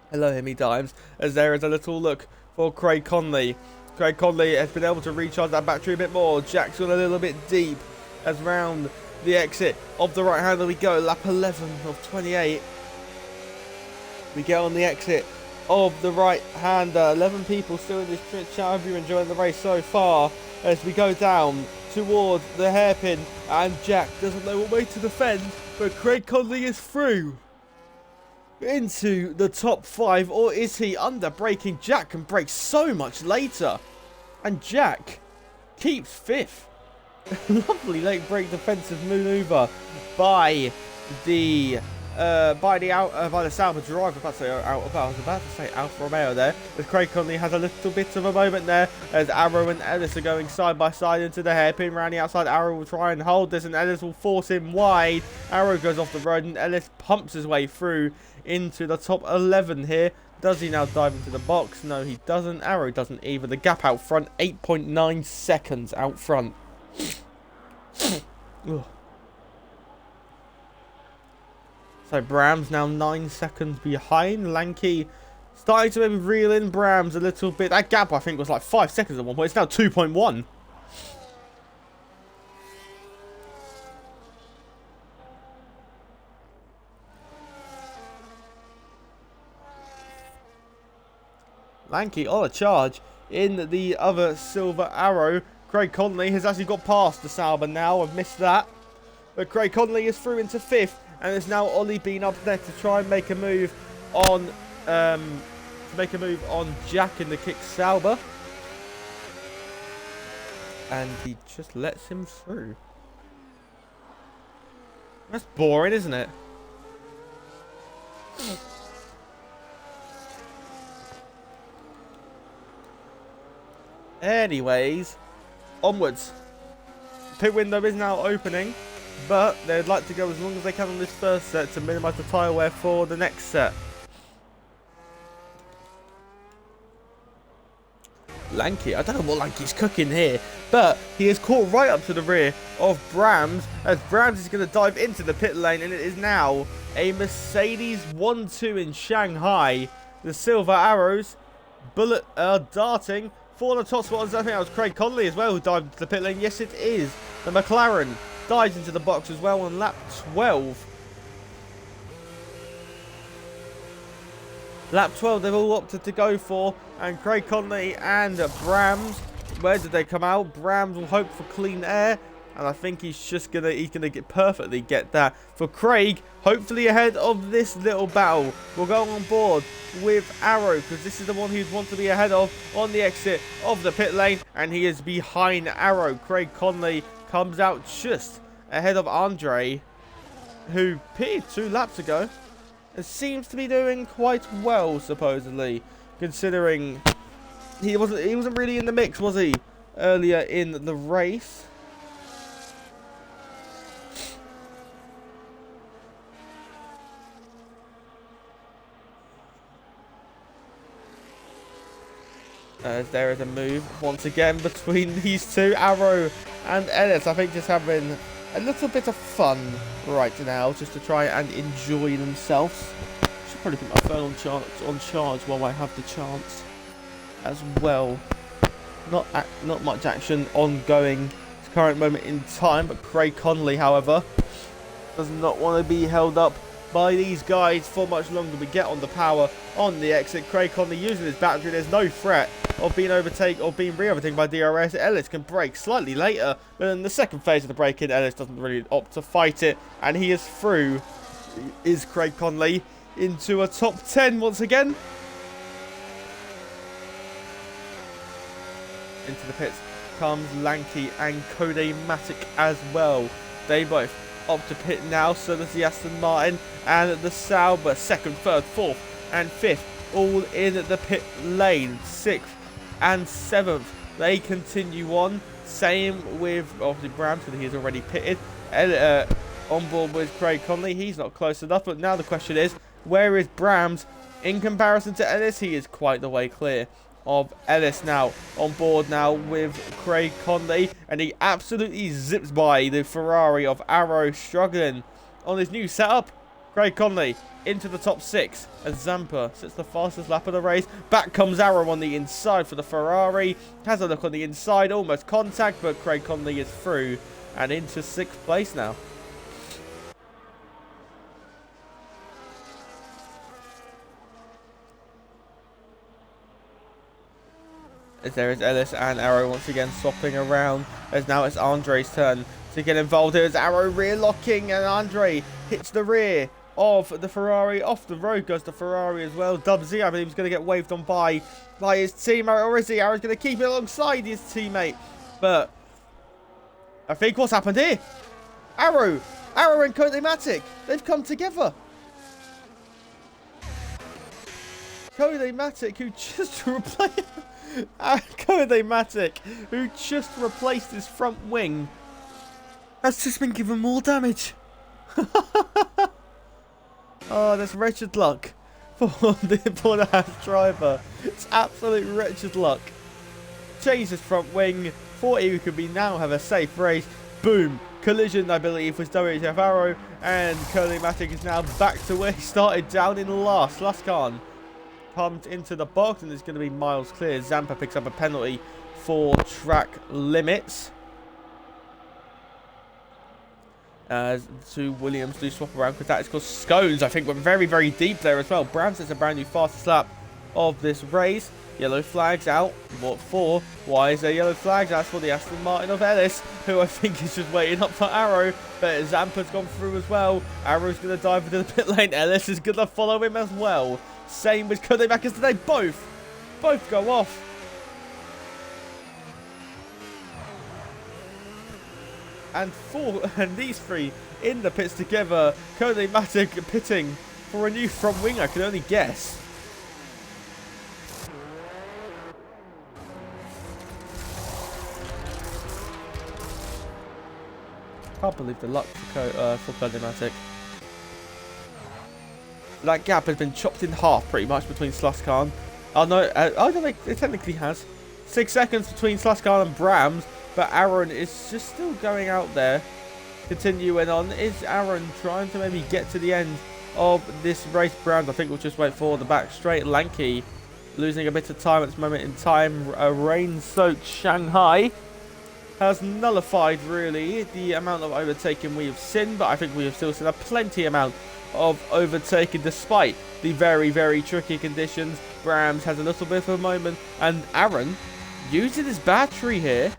Hello, Himmy Dimes. As there is a little look for Craig Conley. Craig Conley has been able to recharge that battery a bit more. Jack's gone a little bit deep as round the exit of the right hander we go. Lap 11 of 28. We get on the exit of the right hander. 11 people still in this chat. Have you enjoying the race so far? As we go down towards the hairpin, and Jack doesn't know what way to defend, but Craig Conley is through into the top 5, or is he under braking? Jack can brake so much later, and Jack keeps 5th. Lovely late brake defensive maneuver by the Sauber driver. I was about to say Alfa Romeo there, as Craig Conley has a little bit of a moment there, as Arrow and Ellis are going side by side into the hairpin. Round the outside, Arrow will try and hold this, and Ellis will force him wide. Arrow goes off the road, and Ellis pumps his way through into the top 11 here. Does he now dive into the box? No, he doesn't. Arrow doesn't either. The gap out front, 8.9 seconds out front. So Brams now 9 seconds behind. Lanky starting to maybe reel in Brams a little bit. That gap I think was like 5 seconds at one point. It's now 2.1. Lanky on a charge in the other Silver Arrow. Craig Conley has actually got past the Sauber now. I've missed that. But Craig Conley is through into 5th. And there's now Ollie Bean up there to try and make a move on Jack in the kick Sauber. And he just lets him through. That's boring, isn't it? Anyways, onwards. Pit window is now opening, but they'd like to go as long as they can on this first set to minimise the tyre wear for the next set. Lanky, I don't know what Lanky's cooking here, but he is caught right up to the rear of Brams, as Brams is going to dive into the pit lane, and it is now a Mercedes 1-2 in Shanghai. The Silver Arrows bullet darting for the top spot. I think that was Craig Conley as well who dived into the pit lane. Yes, it is. The McLaren dives into the box as well on lap 12. Lap 12 they've all opted to go for, and Craig Conley and Brams, where did they come out? Brams will hope for clean air, and I think he's gonna perfectly get that for Craig. Hopefully ahead of this little battle. We'll go on board with Arrow, because this is the one he'd want to be ahead of on the exit of the pit lane, and he is behind Arrow. Craig Conley comes out just ahead of Andre, who pitted 2 laps ago. It seems to be doing quite well, supposedly, considering he wasn't really in the mix, was he, earlier in the race? As there is a move once again between these two, Arrow and Ellis. I think just having a little bit of fun right now, just to try and enjoy themselves. Should probably put my phone on charge while I have the chance as well. Not much action ongoing at the current moment in time, but Craig Conley, however, does not want to be held up by these guys for much longer. We get on the power on the exit. Craig Conley using his battery. There's no threat of being overtaken or being re-overtaken by DRS. Ellis can brake slightly later, but in the second phase of the break-in, Ellis doesn't really opt to fight it, and he is through. Is Craig Conley into a top 10 once again? Into the pits comes Lanky and Code-Matic as well. They both opt to pit now, so does the Aston Martin and the Sauber. Second, third, fourth and fifth all in the pit lane. Sixth and seventh they continue on. Same with obviously Brams, because he's already pitted. On board with Craig Conley, he's not close enough, but now the question is, where is Brams in comparison to Ellis? He is quite the way clear of Ellis now. On board now with Craig Conley, and he absolutely zips by the Ferrari of Arrow, struggling on his new setup. Craig Conley into the top 6 as Zampa sits the fastest lap of the race. Back comes Arrow on the inside for the Ferrari. Has a look on the inside, almost contact, but Craig Conley is through and into 6th place now. As there is Ellis and Arrow once again swapping around, as now it's Andre's turn to get involved. There's Arrow rear locking, and Andre hits the rear of the Ferrari. Off the road goes the Ferrari as well. Dub Z, I believe, is going to get waved on by his teammate, or is he? Arrow's going to keep it alongside his teammate, but I think what's happened here, Arrow and Code-Matic, they've come together. Code-Matic, who just replaced Code-Matic, who just replaced his front wing, has just been given more damage. Oh, that's wretched luck for the Haas driver. It's absolute wretched luck. Changed his front wing. Thought he could now have a safe race. Boom. Collision, I believe, was WHF Arrow, and Code-Matic is now back to where he started, down in last. Laskan comes into the box, and it's going to be miles clear. Zampa picks up a penalty for track limits. As two Williams do swap around, because that is because Scones, I think, went very, very deep there as well. Brams is a brand new fastest lap of this race. Yellow flags out. What for? Why is there yellow flags? That's for the Aston Martin of Ellis, who I think is just waiting up for Arrow. But Zampa's gone through as well. Arrow's going to dive into the pit lane. Ellis is going to follow him as well. Same with Code-Matic as today. Both go off. And these three in the pits together. Code-Matic pitting for a new front wing, I can only guess. Can't believe the luck for Code-Matic. That gap has been chopped in half pretty much between Sluskan. Oh no, it technically has. 6 seconds between Sluskan and Brams, but Aaron is just still going out there. Continuing on, is Aaron trying to maybe get to the end of this race? Brams, I think, we'll just wait for the back straight. Lanky losing a bit of time at this moment in time. A rain-soaked Shanghai has nullified really the amount of overtaking we have seen, but I think we have still seen a plenty amount of overtaking despite the very, very tricky conditions. Brams has a little bit of a moment, and Aaron, using his battery here,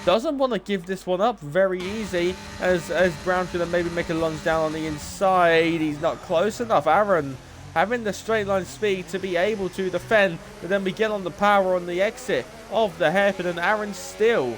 doesn't want to give this one up very easy, as Brown's going to maybe make a lunge down on the inside. He's not close enough. Aaron having the straight line speed to be able to defend, but then we get on the power on the exit of the hairpin, and Aaron still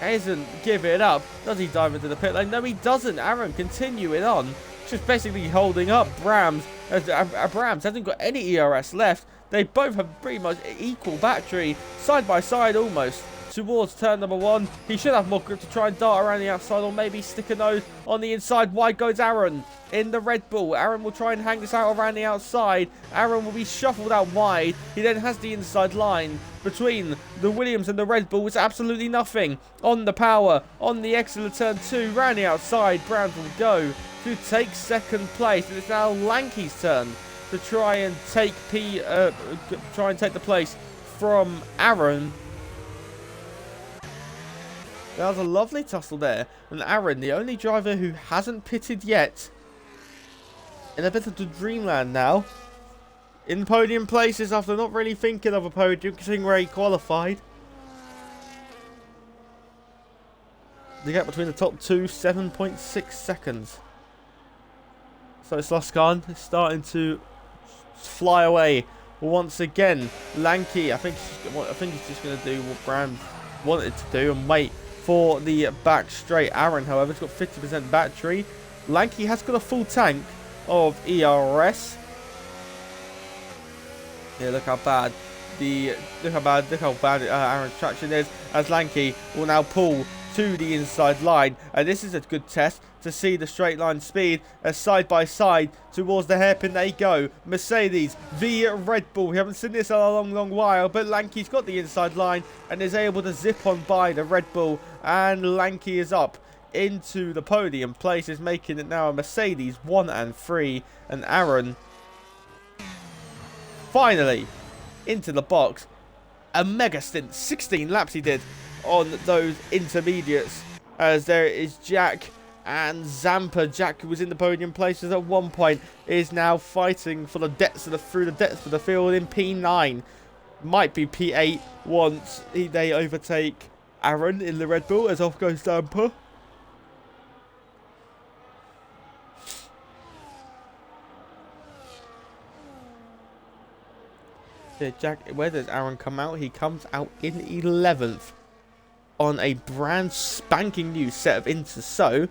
doesn't give it up. Does he dive into the pit lane? No, he doesn't. Aaron continuing on, just basically holding up Brams. Brams hasn't got any ERS left. They both have pretty much equal battery, side by side almost. towards turn number 1. He should have more grip to try and dart around the outside, or maybe stick a nose on the inside. Wide goes Aaron in the Red Bull. Aaron will try and hang this out around the outside. Aaron will be shuffled out wide. He then has the inside line between the Williams and the Red Bull. It's absolutely nothing on the power, on the exit of turn 2, round the outside. Browns will go to take second place, and it's now Lanky's turn to try and take the place from Aaron. That was a lovely tussle there, and Aaron, the only driver who hasn't pitted yet, in a bit of the dreamland now, in podium places after not really thinking of a podium, considering where he qualified. The gap between the top two, 7.6 seconds. So Sloskan is starting to fly away once again. Lanky, I think he's just going to do what Brand wanted to do and wait for the back straight. Aaron, however, has got 50% battery. Lanky has got a full tank of ERS. Yeah, look how bad Aaron's traction is, as Lanky will now pull to the inside line, and this is a good test to see the straight line speed as side by side towards the hairpin they go. Mercedes v Red Bull. We haven't seen this in a long while, but Lanky's got the inside line and is able to zip on by the Red Bull, and Lanky is up into the podium places, making it now a Mercedes 1 and 3, and Aaron finally into the box. A mega stint, 16 laps he did on those intermediates, as there is Jack and Zampa. Jack, who was in the podium places at one point, is now fighting for the depths of the field in P9. Might be P8 once they overtake Aaron in the Red Bull, as off goes Zampa. Yeah, Jack, where does Aaron come out? He comes out in 11th on a brand spanking new set of inters. So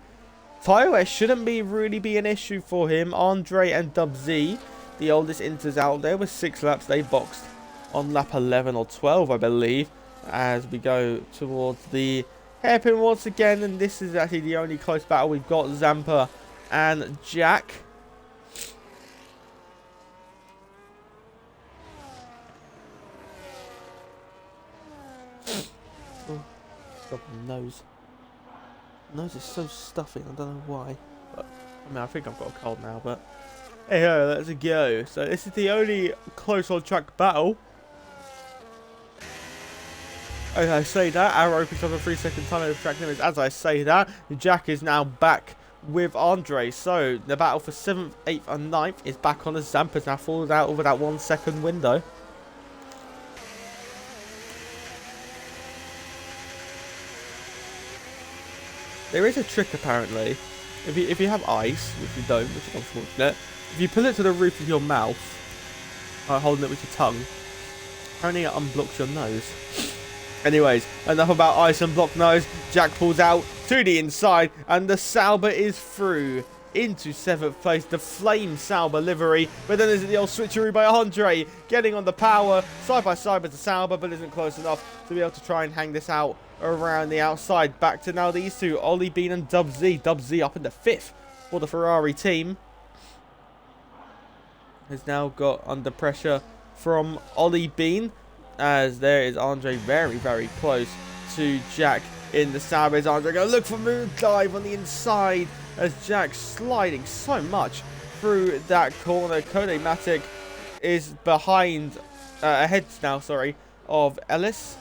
tyre wear shouldn't really be an issue for him. Andre and Dub Z, the oldest inters out there, with 6 laps. They boxed on lap 11 or 12, I believe, as we go towards the hairpin once again. And this is actually the only close battle we've got, Zampa and Jack. Nose is so stuffy, I don't know why, but I mean, I think I've got a cold now, but hey ho, let's go. So this is the only close on track battle. As I say that, Arrow opens up a 3-second time over track limits. As I say that, Jack is now back with Andre, so the battle for 7th, 8th and 9th is back on as Zampa's now falls out over that 1 second window. There is a trick apparently. If you have ice, which you don't, which is unfortunate, if you pull it to the roof of your mouth, holding it with your tongue, apparently it unblocks your nose. Anyways, enough about ice and block nose. Jack pulls out to the inside, and the Sauber is through into 7th place. The Flame Sauber livery, but then there's the old switcheroo by Andre, getting on the power side by side with the Sauber, but isn't close enough to be able to try and hang this out around the outside. Back to now these two, Ollie Bean and Dub Z. Dub Z up in the 5th for the Ferrari team. Has now got under pressure from Ollie Bean, as there is Andre very close to Jack in the Sauber. Is Andre going to look for moon dive on the inside, as Jack sliding so much through that corner. Kode Matic is behind, ahead now, sorry, of Ellis.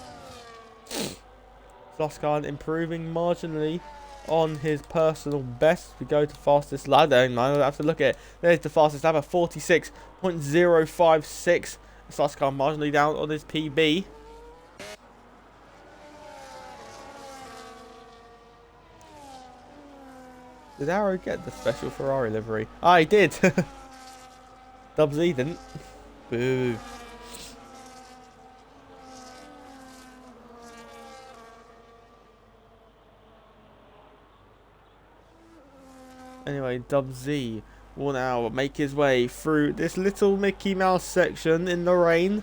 Sloskan improving marginally on his personal best. We go to fastest lap. I don't have to look at it. There's the fastest lap at 46.056. Sloskan marginally down on his PB. Did Arrow get the special Ferrari livery? Ah, he did. Dub Z didn't. Boo. Anyway, Dub Z will now make his way through this little Mickey Mouse section in the rain.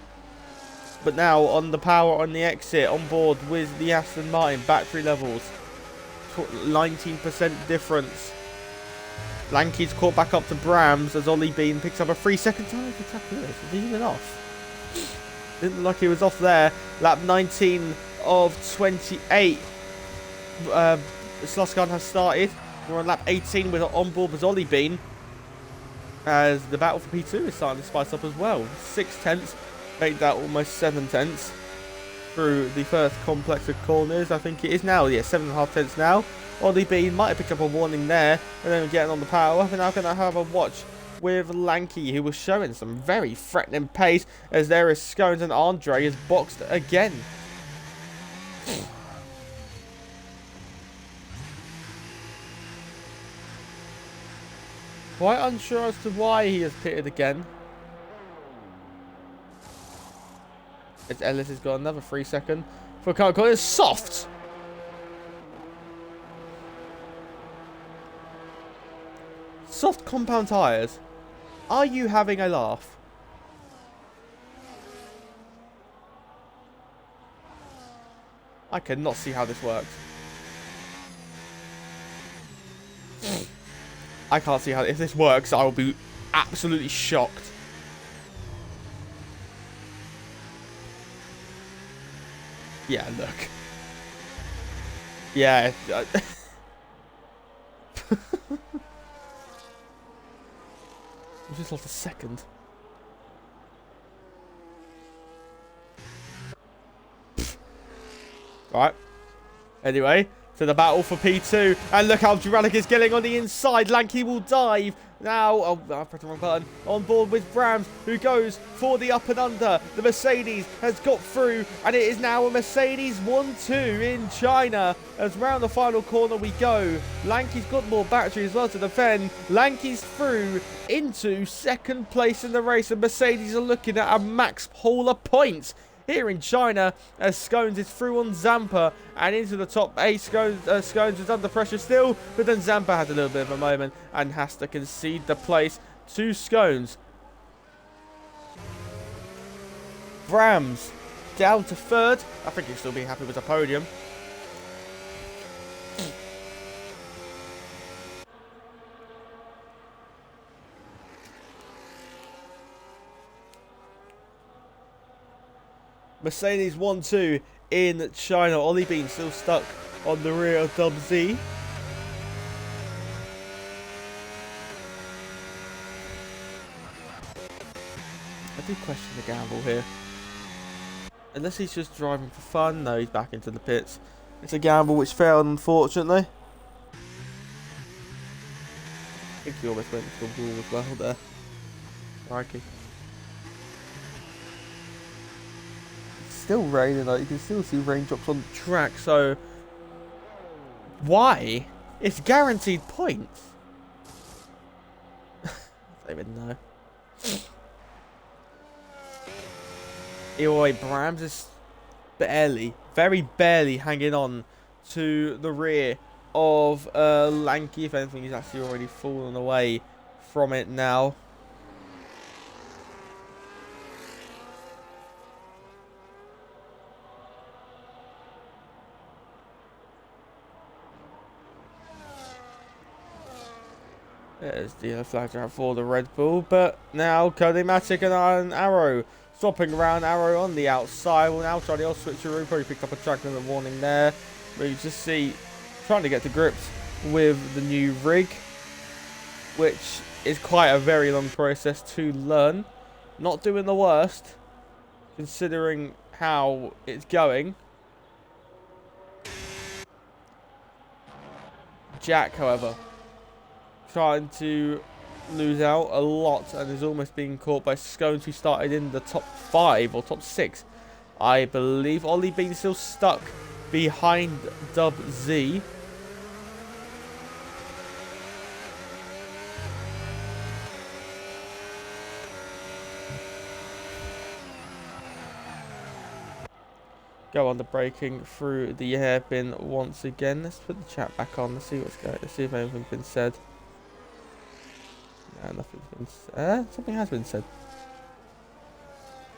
but now on the power on the exit, on board with the Aston Martin. Battery levels, 19% difference. Lanky's caught back up to Brams as Ollie Bean picks up a 3-second time for Chuck Lewis. Is he even off? Didn't look like he was off there. Lap 19 of 28. Sloscard has started. We're on lap 18 with on board with Ollie Bean. As the battle for P2 is starting to spice up as well. 6 tenths, made that almost 7 tenths through the first complex of corners. I think it is now, yeah, 7.5 tenths now. Ollie Bean might have picked up a warning there, and then getting on the power. We're now going to have a watch with Lanky, who was showing some very threatening pace, as there is Scones and Andre is boxed again. Quite unsure as to why he has pitted again. As Ellis has got another 3-second for car call. It's soft. Soft compound tyres. Are you having a laugh? I cannot see how this works. I can't see how... If this works, I will be absolutely shocked. Yeah, look. Yeah. We just lost a second. Right. Anyway, to the battle for P2. And look how Duralic is getting on the inside. Lanky will dive. Now, oh, I pressed the wrong button. On board with Brams, who goes for the up and under. The Mercedes has got through, and it is now a Mercedes 1-2 in China. As round the final corner we go. Lanky's got more battery as well to defend. Lanky's through into second place in the race, and Mercedes are looking at a max haul of points here in China, as Scones is through on Zampa and into the top 8. Scones is under pressure still, but then Zampa has a little bit of a moment and has to concede the place to Scones. Brams down to third. I think he'll still be happy with the podium. Mercedes 1-2 in China. Ollie Bean still stuck on the rear of Dub Z. I do question the gamble here. Unless he's just driving for fun. No, he's back into the pits. It's a gamble which failed, unfortunately. I think he almost went to the wall as well there. Crikey. Still raining, like you can still see raindrops on the track, so why? It's guaranteed points. I don't even know. Eoy Brams is barely, very barely hanging on to the rear of Lanky. If anything, he's actually already fallen away from it now. There's the flag out for the Red Bull, but now Codematic and Arrow swapping around. Arrow on the outside. Will now try the old switcheroo. Probably picked up a track limit warning there. But you just see trying to get to grips with the new rig, which is quite a very long process to learn. Not doing the worst, considering how it's going. Jack, however, trying to lose out a lot and is almost being caught by Scones, who started in the top 5 or top 6, I believe. Ollie Bean still stuck behind Dub Z. Go on the braking through the hairpin once again. Let's put the chat back on. Let's see what's going. Let's see if anything's been said. No, nothing's been said. Something has been said.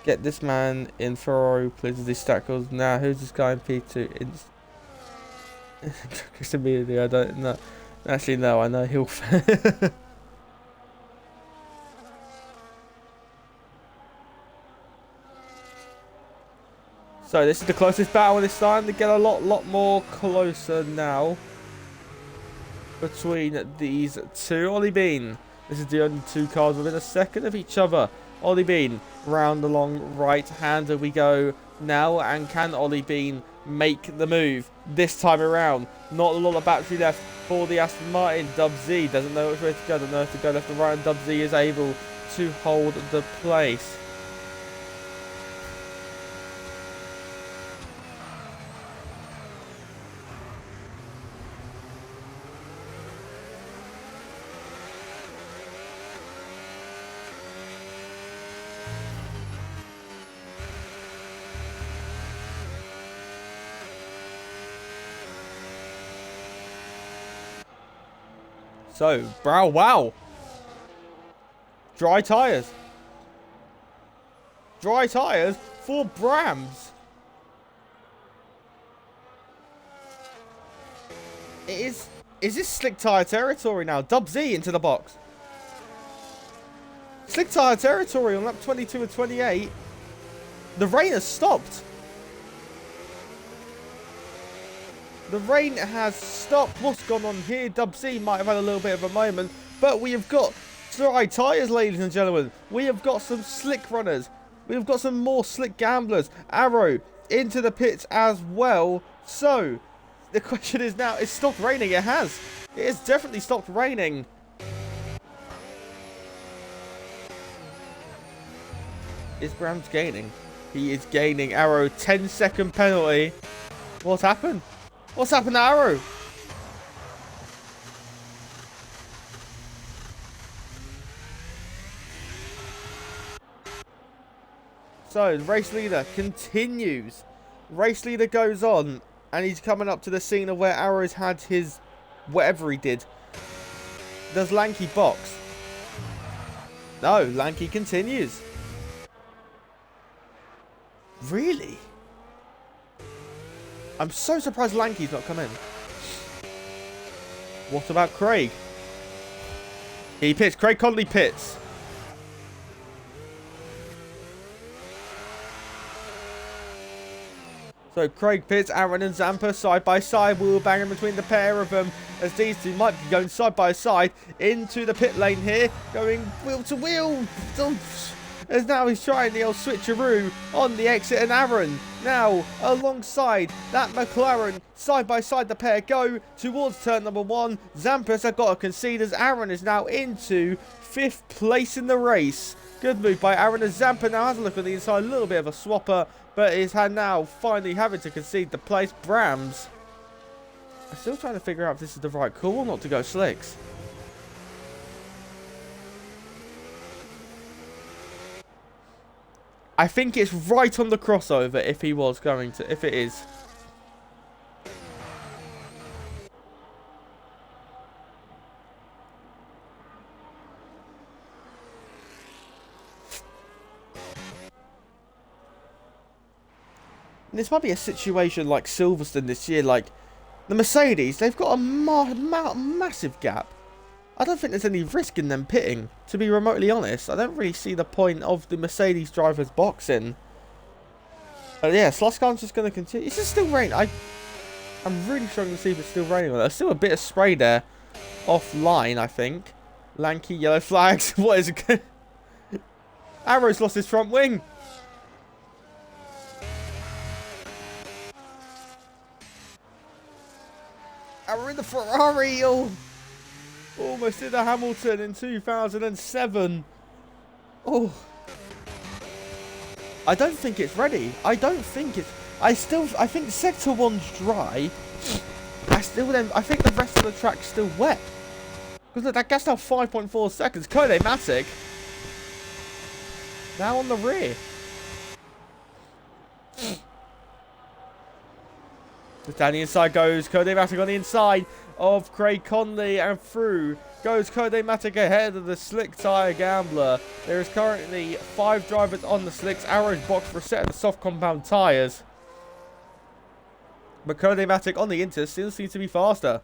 Get this man in Ferrari, please, as he stackles. Now, who's this guy in P2? Just immediately, I don't know. Actually, no, I know he'll. So this is the closest battle, and it's starting to get a lot more closer now between these two. Ollie Bean. This is the only two cars within a second of each other. Ollie Bean round along right-hander we go now, and can Ollie Bean make the move this time around? Not a lot of battery left for the Aston Martin. Dub Z doesn't know which way to go, doesn't know if to go left or right, and Dub Z is able to hold the place. So, wow. Dry tyres. Dry tyres for Brams. Is this slick tyre territory now? Dub Z into the box. Slick tyre territory on lap 22 and 28. The rain has stopped. The rain has stopped. What's gone on here? Dub Z might have had a little bit of a moment, but we have got dry tyres, ladies and gentlemen. We have got some slick runners. We have got some more slick gamblers. Arrow into the pits as well. So, the question is now, it's stopped raining. It has. It has definitely stopped raining. Is Brams gaining? He is gaining. Arrow, 10-second penalty. What's happened? What's happened to Arrow? So, the race leader continues. Race leader goes on, and he's coming up to the scene of where Arrow's had his whatever he did. Does Lanky box? No, Lanky continues. Really? I'm so surprised Lanky's not come in. What about Craig? He pits. Craig Conley pits. So Craig pits, Aaron and Zampa side by side. Wheel banging between the pair of them as these two might be going side by side into the pit lane here. Going wheel to wheel. As now he's trying the old switcheroo on the exit, and Aaron now alongside that McLaren. Side by side the pair go towards turn number one. Zampas have got to concede as Aaron is now into 5th place in the race. Good move by Aaron as Zampa now has a look on the inside. A little bit of a swapper, but is now finally having to concede the place. Brams. I'm still trying to figure out if this is the right call or not to go slicks. I think it's right on the crossover if he was going to, if it is. And this might be a situation like Silverstone this year, like the Mercedes, they've got a massive gap. I don't think there's any risk in them pitting, to be remotely honest. I don't really see the point of the Mercedes drivers boxing. But yeah, Sloskar's just going to continue. Is it still raining? I'm really struggling to see if it's still raining. There's still a bit of spray there. Offline, I think. Lanky, yellow flags. What is it? Arrow's lost his front wing. Arrow in the Ferrari. Oh. Almost did a Hamilton in 2007. Oh. I don't think it's ready. I don't think it's... I think Sector 1's dry. I think the rest of the track's still wet. Because look, that gets now 5.4 seconds. Kode Matic. Now on the rear. Down the inside goes Kode Matic on the inside. of Craig Conley, and through goes Codematic ahead of the Slick Tire Gambler. There is currently 5 drivers on the Slicks. Arrow's box for a set of the soft compound tyres. But Codematic on the Inter still seems to be faster.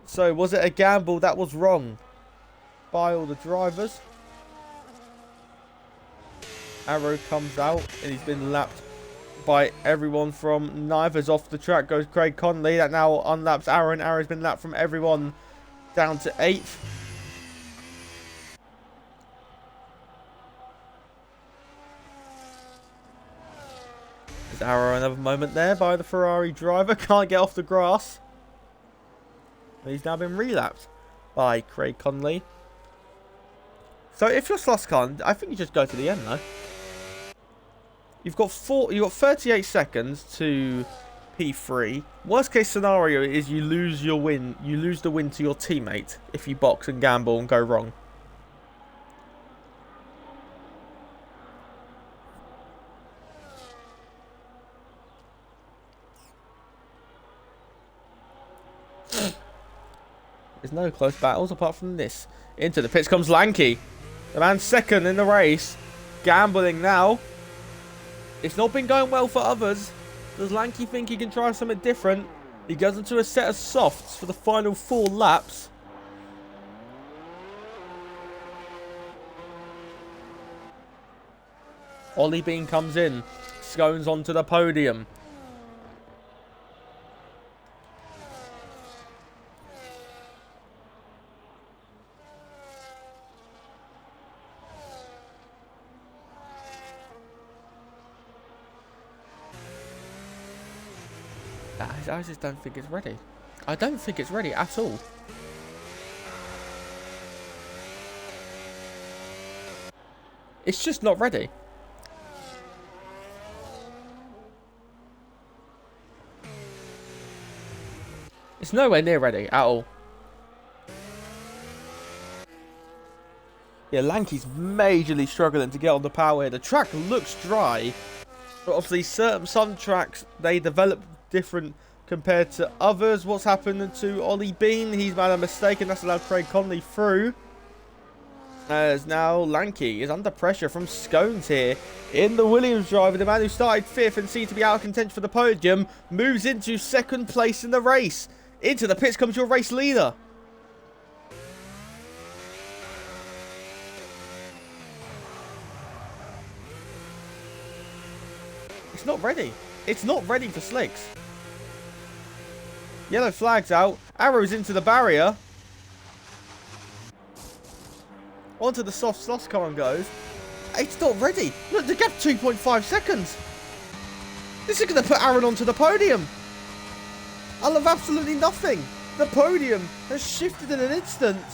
So was it a gamble that was wrong by all the drivers? Arrow comes out and he's been lapped by everyone from Neither's off the track. Goes Craig Conley, that now unlaps Arrow, and Arrow's been lapped from everyone down to 8th. There's Arrow, another moment there by the Ferrari driver. Can't get off the grass. He's now been relapped by Craig Conley. So if you're Sluskan, I think you just go to the end though. You've got 38 seconds to P3. Worst case scenario is you lose your win. You lose the win to your teammate if you box and gamble and go wrong. There's no close battles apart from this. Into the pits comes Lanky. The man second in the race. Gambling now. It's not been going well for others. Does Lanky think he can try something different? He goes into a set of softs for the final 4 laps. Ollie Bean comes in. Scones onto the podium. I just don't think it's ready. I don't think it's ready at all. It's just not ready. It's nowhere near ready at all. Yeah, Lanky's majorly struggling to get on the power here. The track looks dry, but obviously some tracks, they develop different compared to others. What's happened to Ollie Bean? He's made a mistake and that's allowed Craig Conley through. As now Lanky is under pressure from Scones here in the Williams driver. The man who started 5th and seemed to be out of contention for the podium moves into 2nd place in the race. Into the pits comes your race leader. It's not ready. It's not ready for slicks. Yellow flag's out. Arrows into the barrier. Onto the soft slots car and goes. It's not ready. Look, the gap's 2.5 seconds. This is going to put Aaron onto the podium. I love absolutely nothing. The podium has shifted in an instant.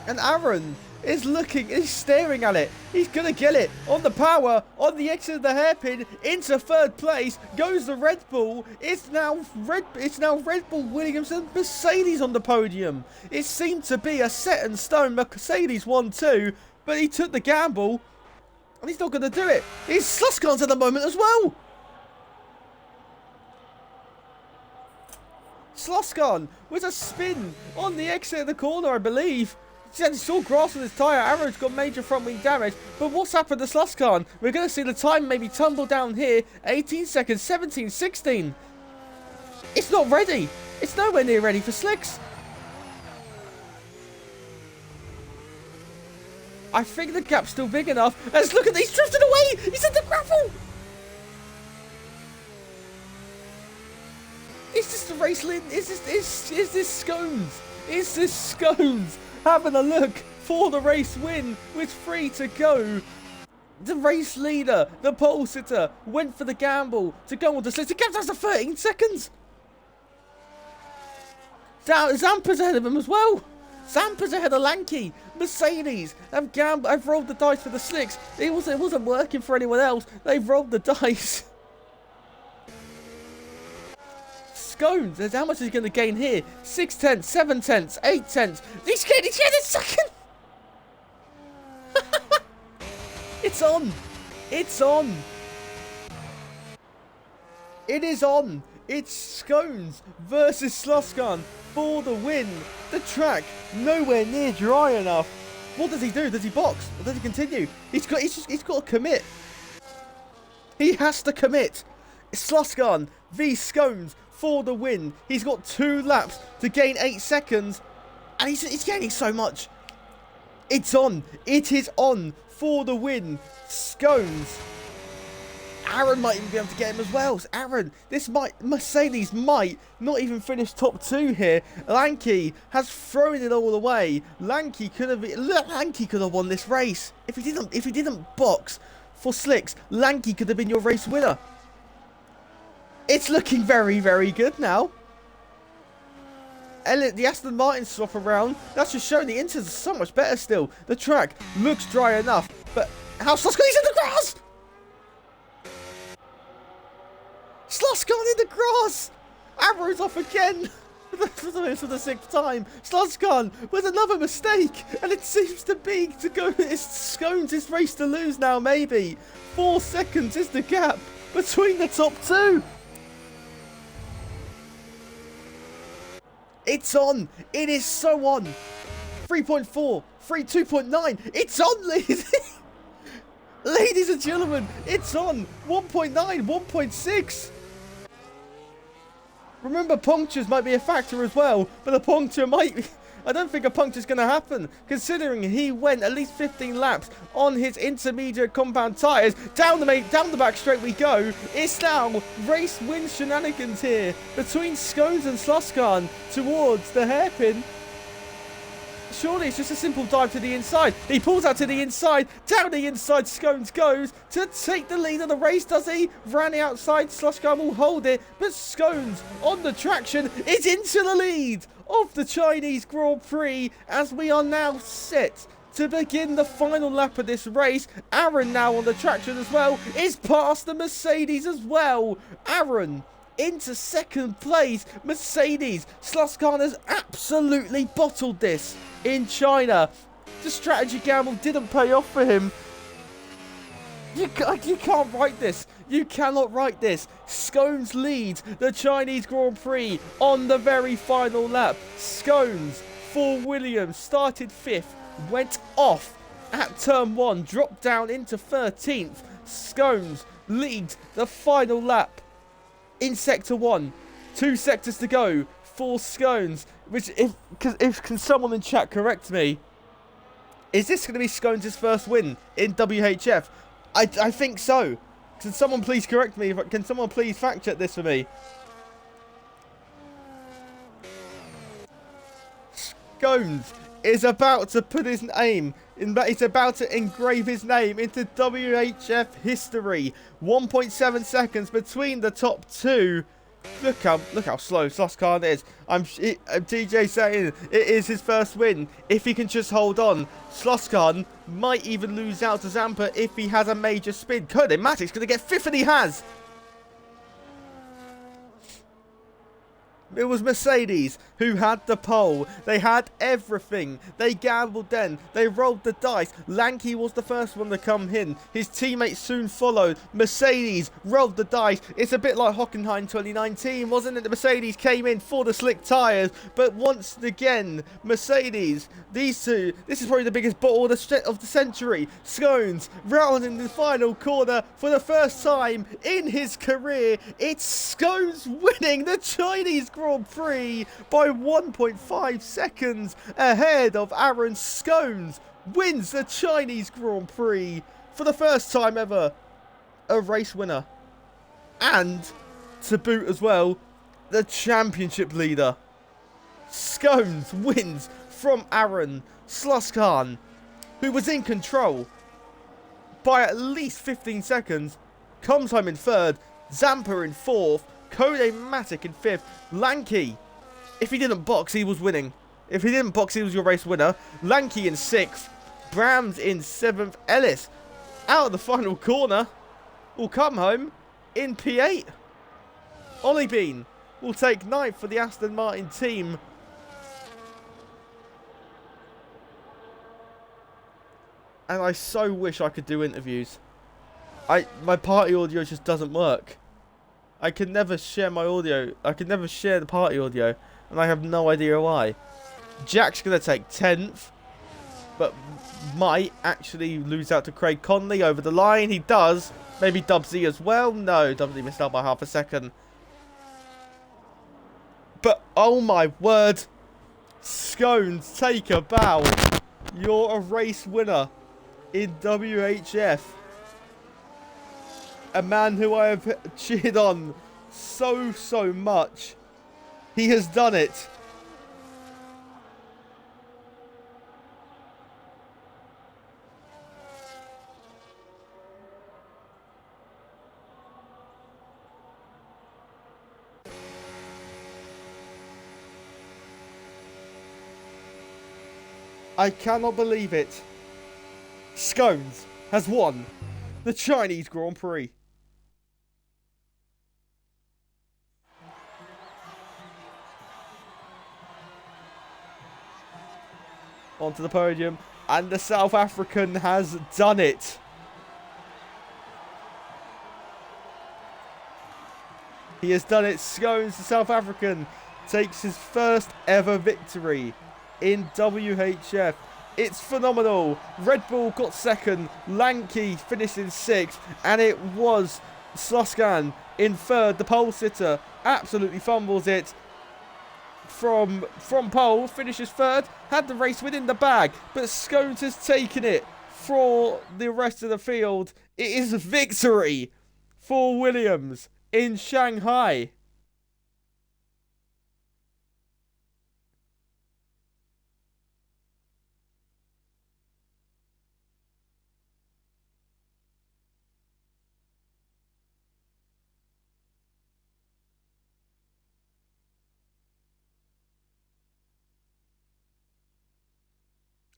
And Aaron is looking, he's staring at it. He's going to get it on the power, on the exit of the hairpin, into 3rd place. Goes the Red Bull. It's now Red Bull Williams and Mercedes on the podium. It seemed to be a set in stone. Mercedes won 2, but he took the gamble, and he's not going to do it. He's Sluskan's at the moment as well. Sluskan with a spin on the exit of the corner, I believe. He saw grass on his tyre. Arrow's got major front wing damage. But what's happened to Sluskan? We're going to see the time maybe tumble down here. 18 seconds, 17, 16. It's not ready. It's nowhere near ready for slicks. I think the gap's still big enough. Let's look at these. He's drifted away. He's in the gravel. Is this the race lead? Is this Scones? Is this Scones? Having a look for the race win with 3 to go. The race leader, the pole sitter, went for the gamble to go on the slicks. The gap down to 13 seconds. Zampa's ahead of him as well. Zampa's ahead of Lanky. Mercedes have rolled the dice for the slicks. It wasn't working for anyone else. They've rolled the dice. Scones, how much is he going to gain here? 6 tenths, 7 tenths, 8 tenths. He's getting a second. It's on. It's on. It is on. It's Scones versus Sluskan for the win. The track nowhere near dry enough. What does he do? Does he box? Or does he continue? He's got to commit. He has to commit. Sluskan v Scones for the win. He's got 2 laps to gain 8 seconds. And he's gaining so much. It's on. It is on for the win. Scones. Aaron might even be able to get him as well. So Aaron, Mercedes might not even finish top 2 here. Lanky has thrown it all away. Lanky could have won this race. If he didn't box for slicks, Lanky could have been your race winner. It's looking very, very good now. Elliot, the Aston Martin swap around. That's just showing the Inters are so much better still. The track looks dry enough, but how Sluskan is in the grass? Sluskan in the grass! Arrow's off again! For the 6th time. Sluskan with another mistake! And it seems to be to go. It's Scones' race to lose now, maybe. 4 seconds is the gap between the top 2. It's on! It is so on! 3.4, 2.9. It's on, ladies! Ladies and gentlemen, it's on! 1.9, 1.6. Remember, punctures might be a factor as well, but the puncture might be... I don't think a puncture's going to happen, considering he went at least 15 laps on his intermediate compound tyres. Down the back straight we go. It's now race win shenanigans here between Scones and Sluskan towards the hairpin. Surely it's just a simple dive to the inside. He pulls out to the inside. Down the inside, Scones goes to take the lead of the race, does he? Ran the outside. Sluskan will hold it. But Scones, on the traction, is into the lead of the Chinese Grand Prix as we are now set to begin the final lap of this race. Aaron now on the traction as well is past the Mercedes as well. Aaron into 2nd place. Mercedes. Sluskan has absolutely bottled this in China. The strategy gamble didn't pay off for him. You can't write this. You cannot write this. Scones leads the Chinese Grand Prix on the very final lap. Scones for Williams started 5th, went off at turn 1, dropped down into 13th. Scones leads the final lap in sector 1. 2 sectors to go for Scones. Which, can someone in chat correct me? Is this going to be Scones' first win in WHF? I think so. Can someone please correct me? Can someone please fact check this for me? Scones is about to put his name in. He's about to engrave his name into WHF history. 1.7 seconds between the top 2. Look how slow Sluskan is. DJ saying it is his first win. If he can just hold on, Sluskan might even lose out to Zampa if he has a major spin. Cody Matic's going to get 5th, and he has. It was Mercedes who had the pole. They had everything. They gambled then. They rolled the dice. Lanky was the first one to come in. His teammates soon followed. Mercedes rolled the dice. It's a bit like Hockenheim 2019, wasn't it? The Mercedes came in for the slick tyres. But once again, Mercedes, these two, this is probably the biggest battle of the century. Scones round in the final corner for the first time in his career. It's Scones winning the Chinese Grand Prix by 1.5 seconds ahead of Aaron. Scones wins the Chinese Grand Prix for the first time ever. A race winner. And, to boot as well, the championship leader. Scones wins from Aaron. Sluskan, who was in control by at least 15 seconds, comes home in 3rd. Zampa in 4th. Cody Matic in 5th. Lanky, if he didn't box, he was winning. If he didn't box, he was your race winner. Lanky in 6th. Brams in 7th. Ellis, out of the final corner, will come home in P8. Ollie Bean will take 9th for the Aston Martin team. And I so wish I could do interviews. My party audio just doesn't work. I can never share my audio. I can never share the party audio, and I have no idea why. Jack's going to take 10th, but might actually lose out to Craig Conley over the line. He does. Maybe Dubsy as well. No, Dubsy missed out by half a second. But, oh my word. Scones, take a bow. You're a race winner in WHF. A man who I have cheered on so much. He has done it. I cannot believe it. Scones has won the Chinese Grand Prix. Onto the podium, and the South African has done it. He has done it. Scones, the South African, takes his first ever victory in WHF. It's phenomenal. Red Bull got second, Lanky finished in sixth, and it was Sluskan in third. The pole sitter absolutely fumbles it from pole, finishes third, had the race within the bag, but Scones has taken it for the rest of the field. It is a victory for Williams in Shanghai.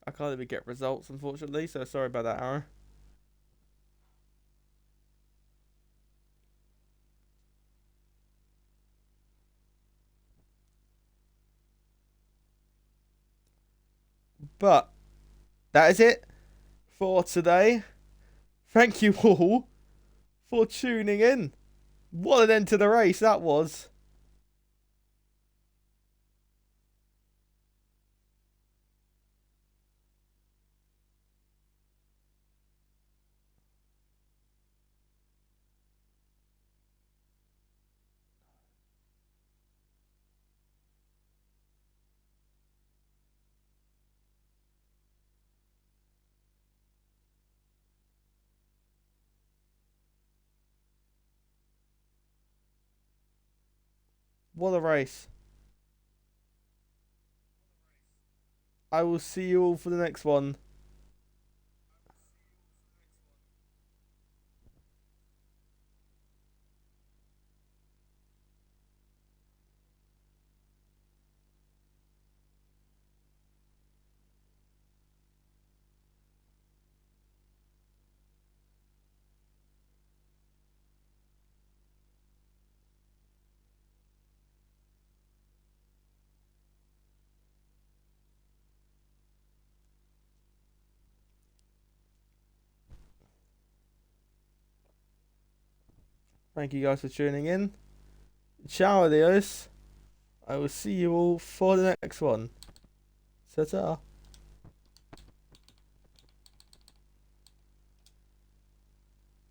I can't even get results, unfortunately, so sorry about that, Aaron. But that is it for today. Thank you all for tuning in. What an end to the race that was. What a race. I will see you all for the next one. Thank you guys for tuning in. Ciao, adios. I will see you all for the next one. Ta-ta.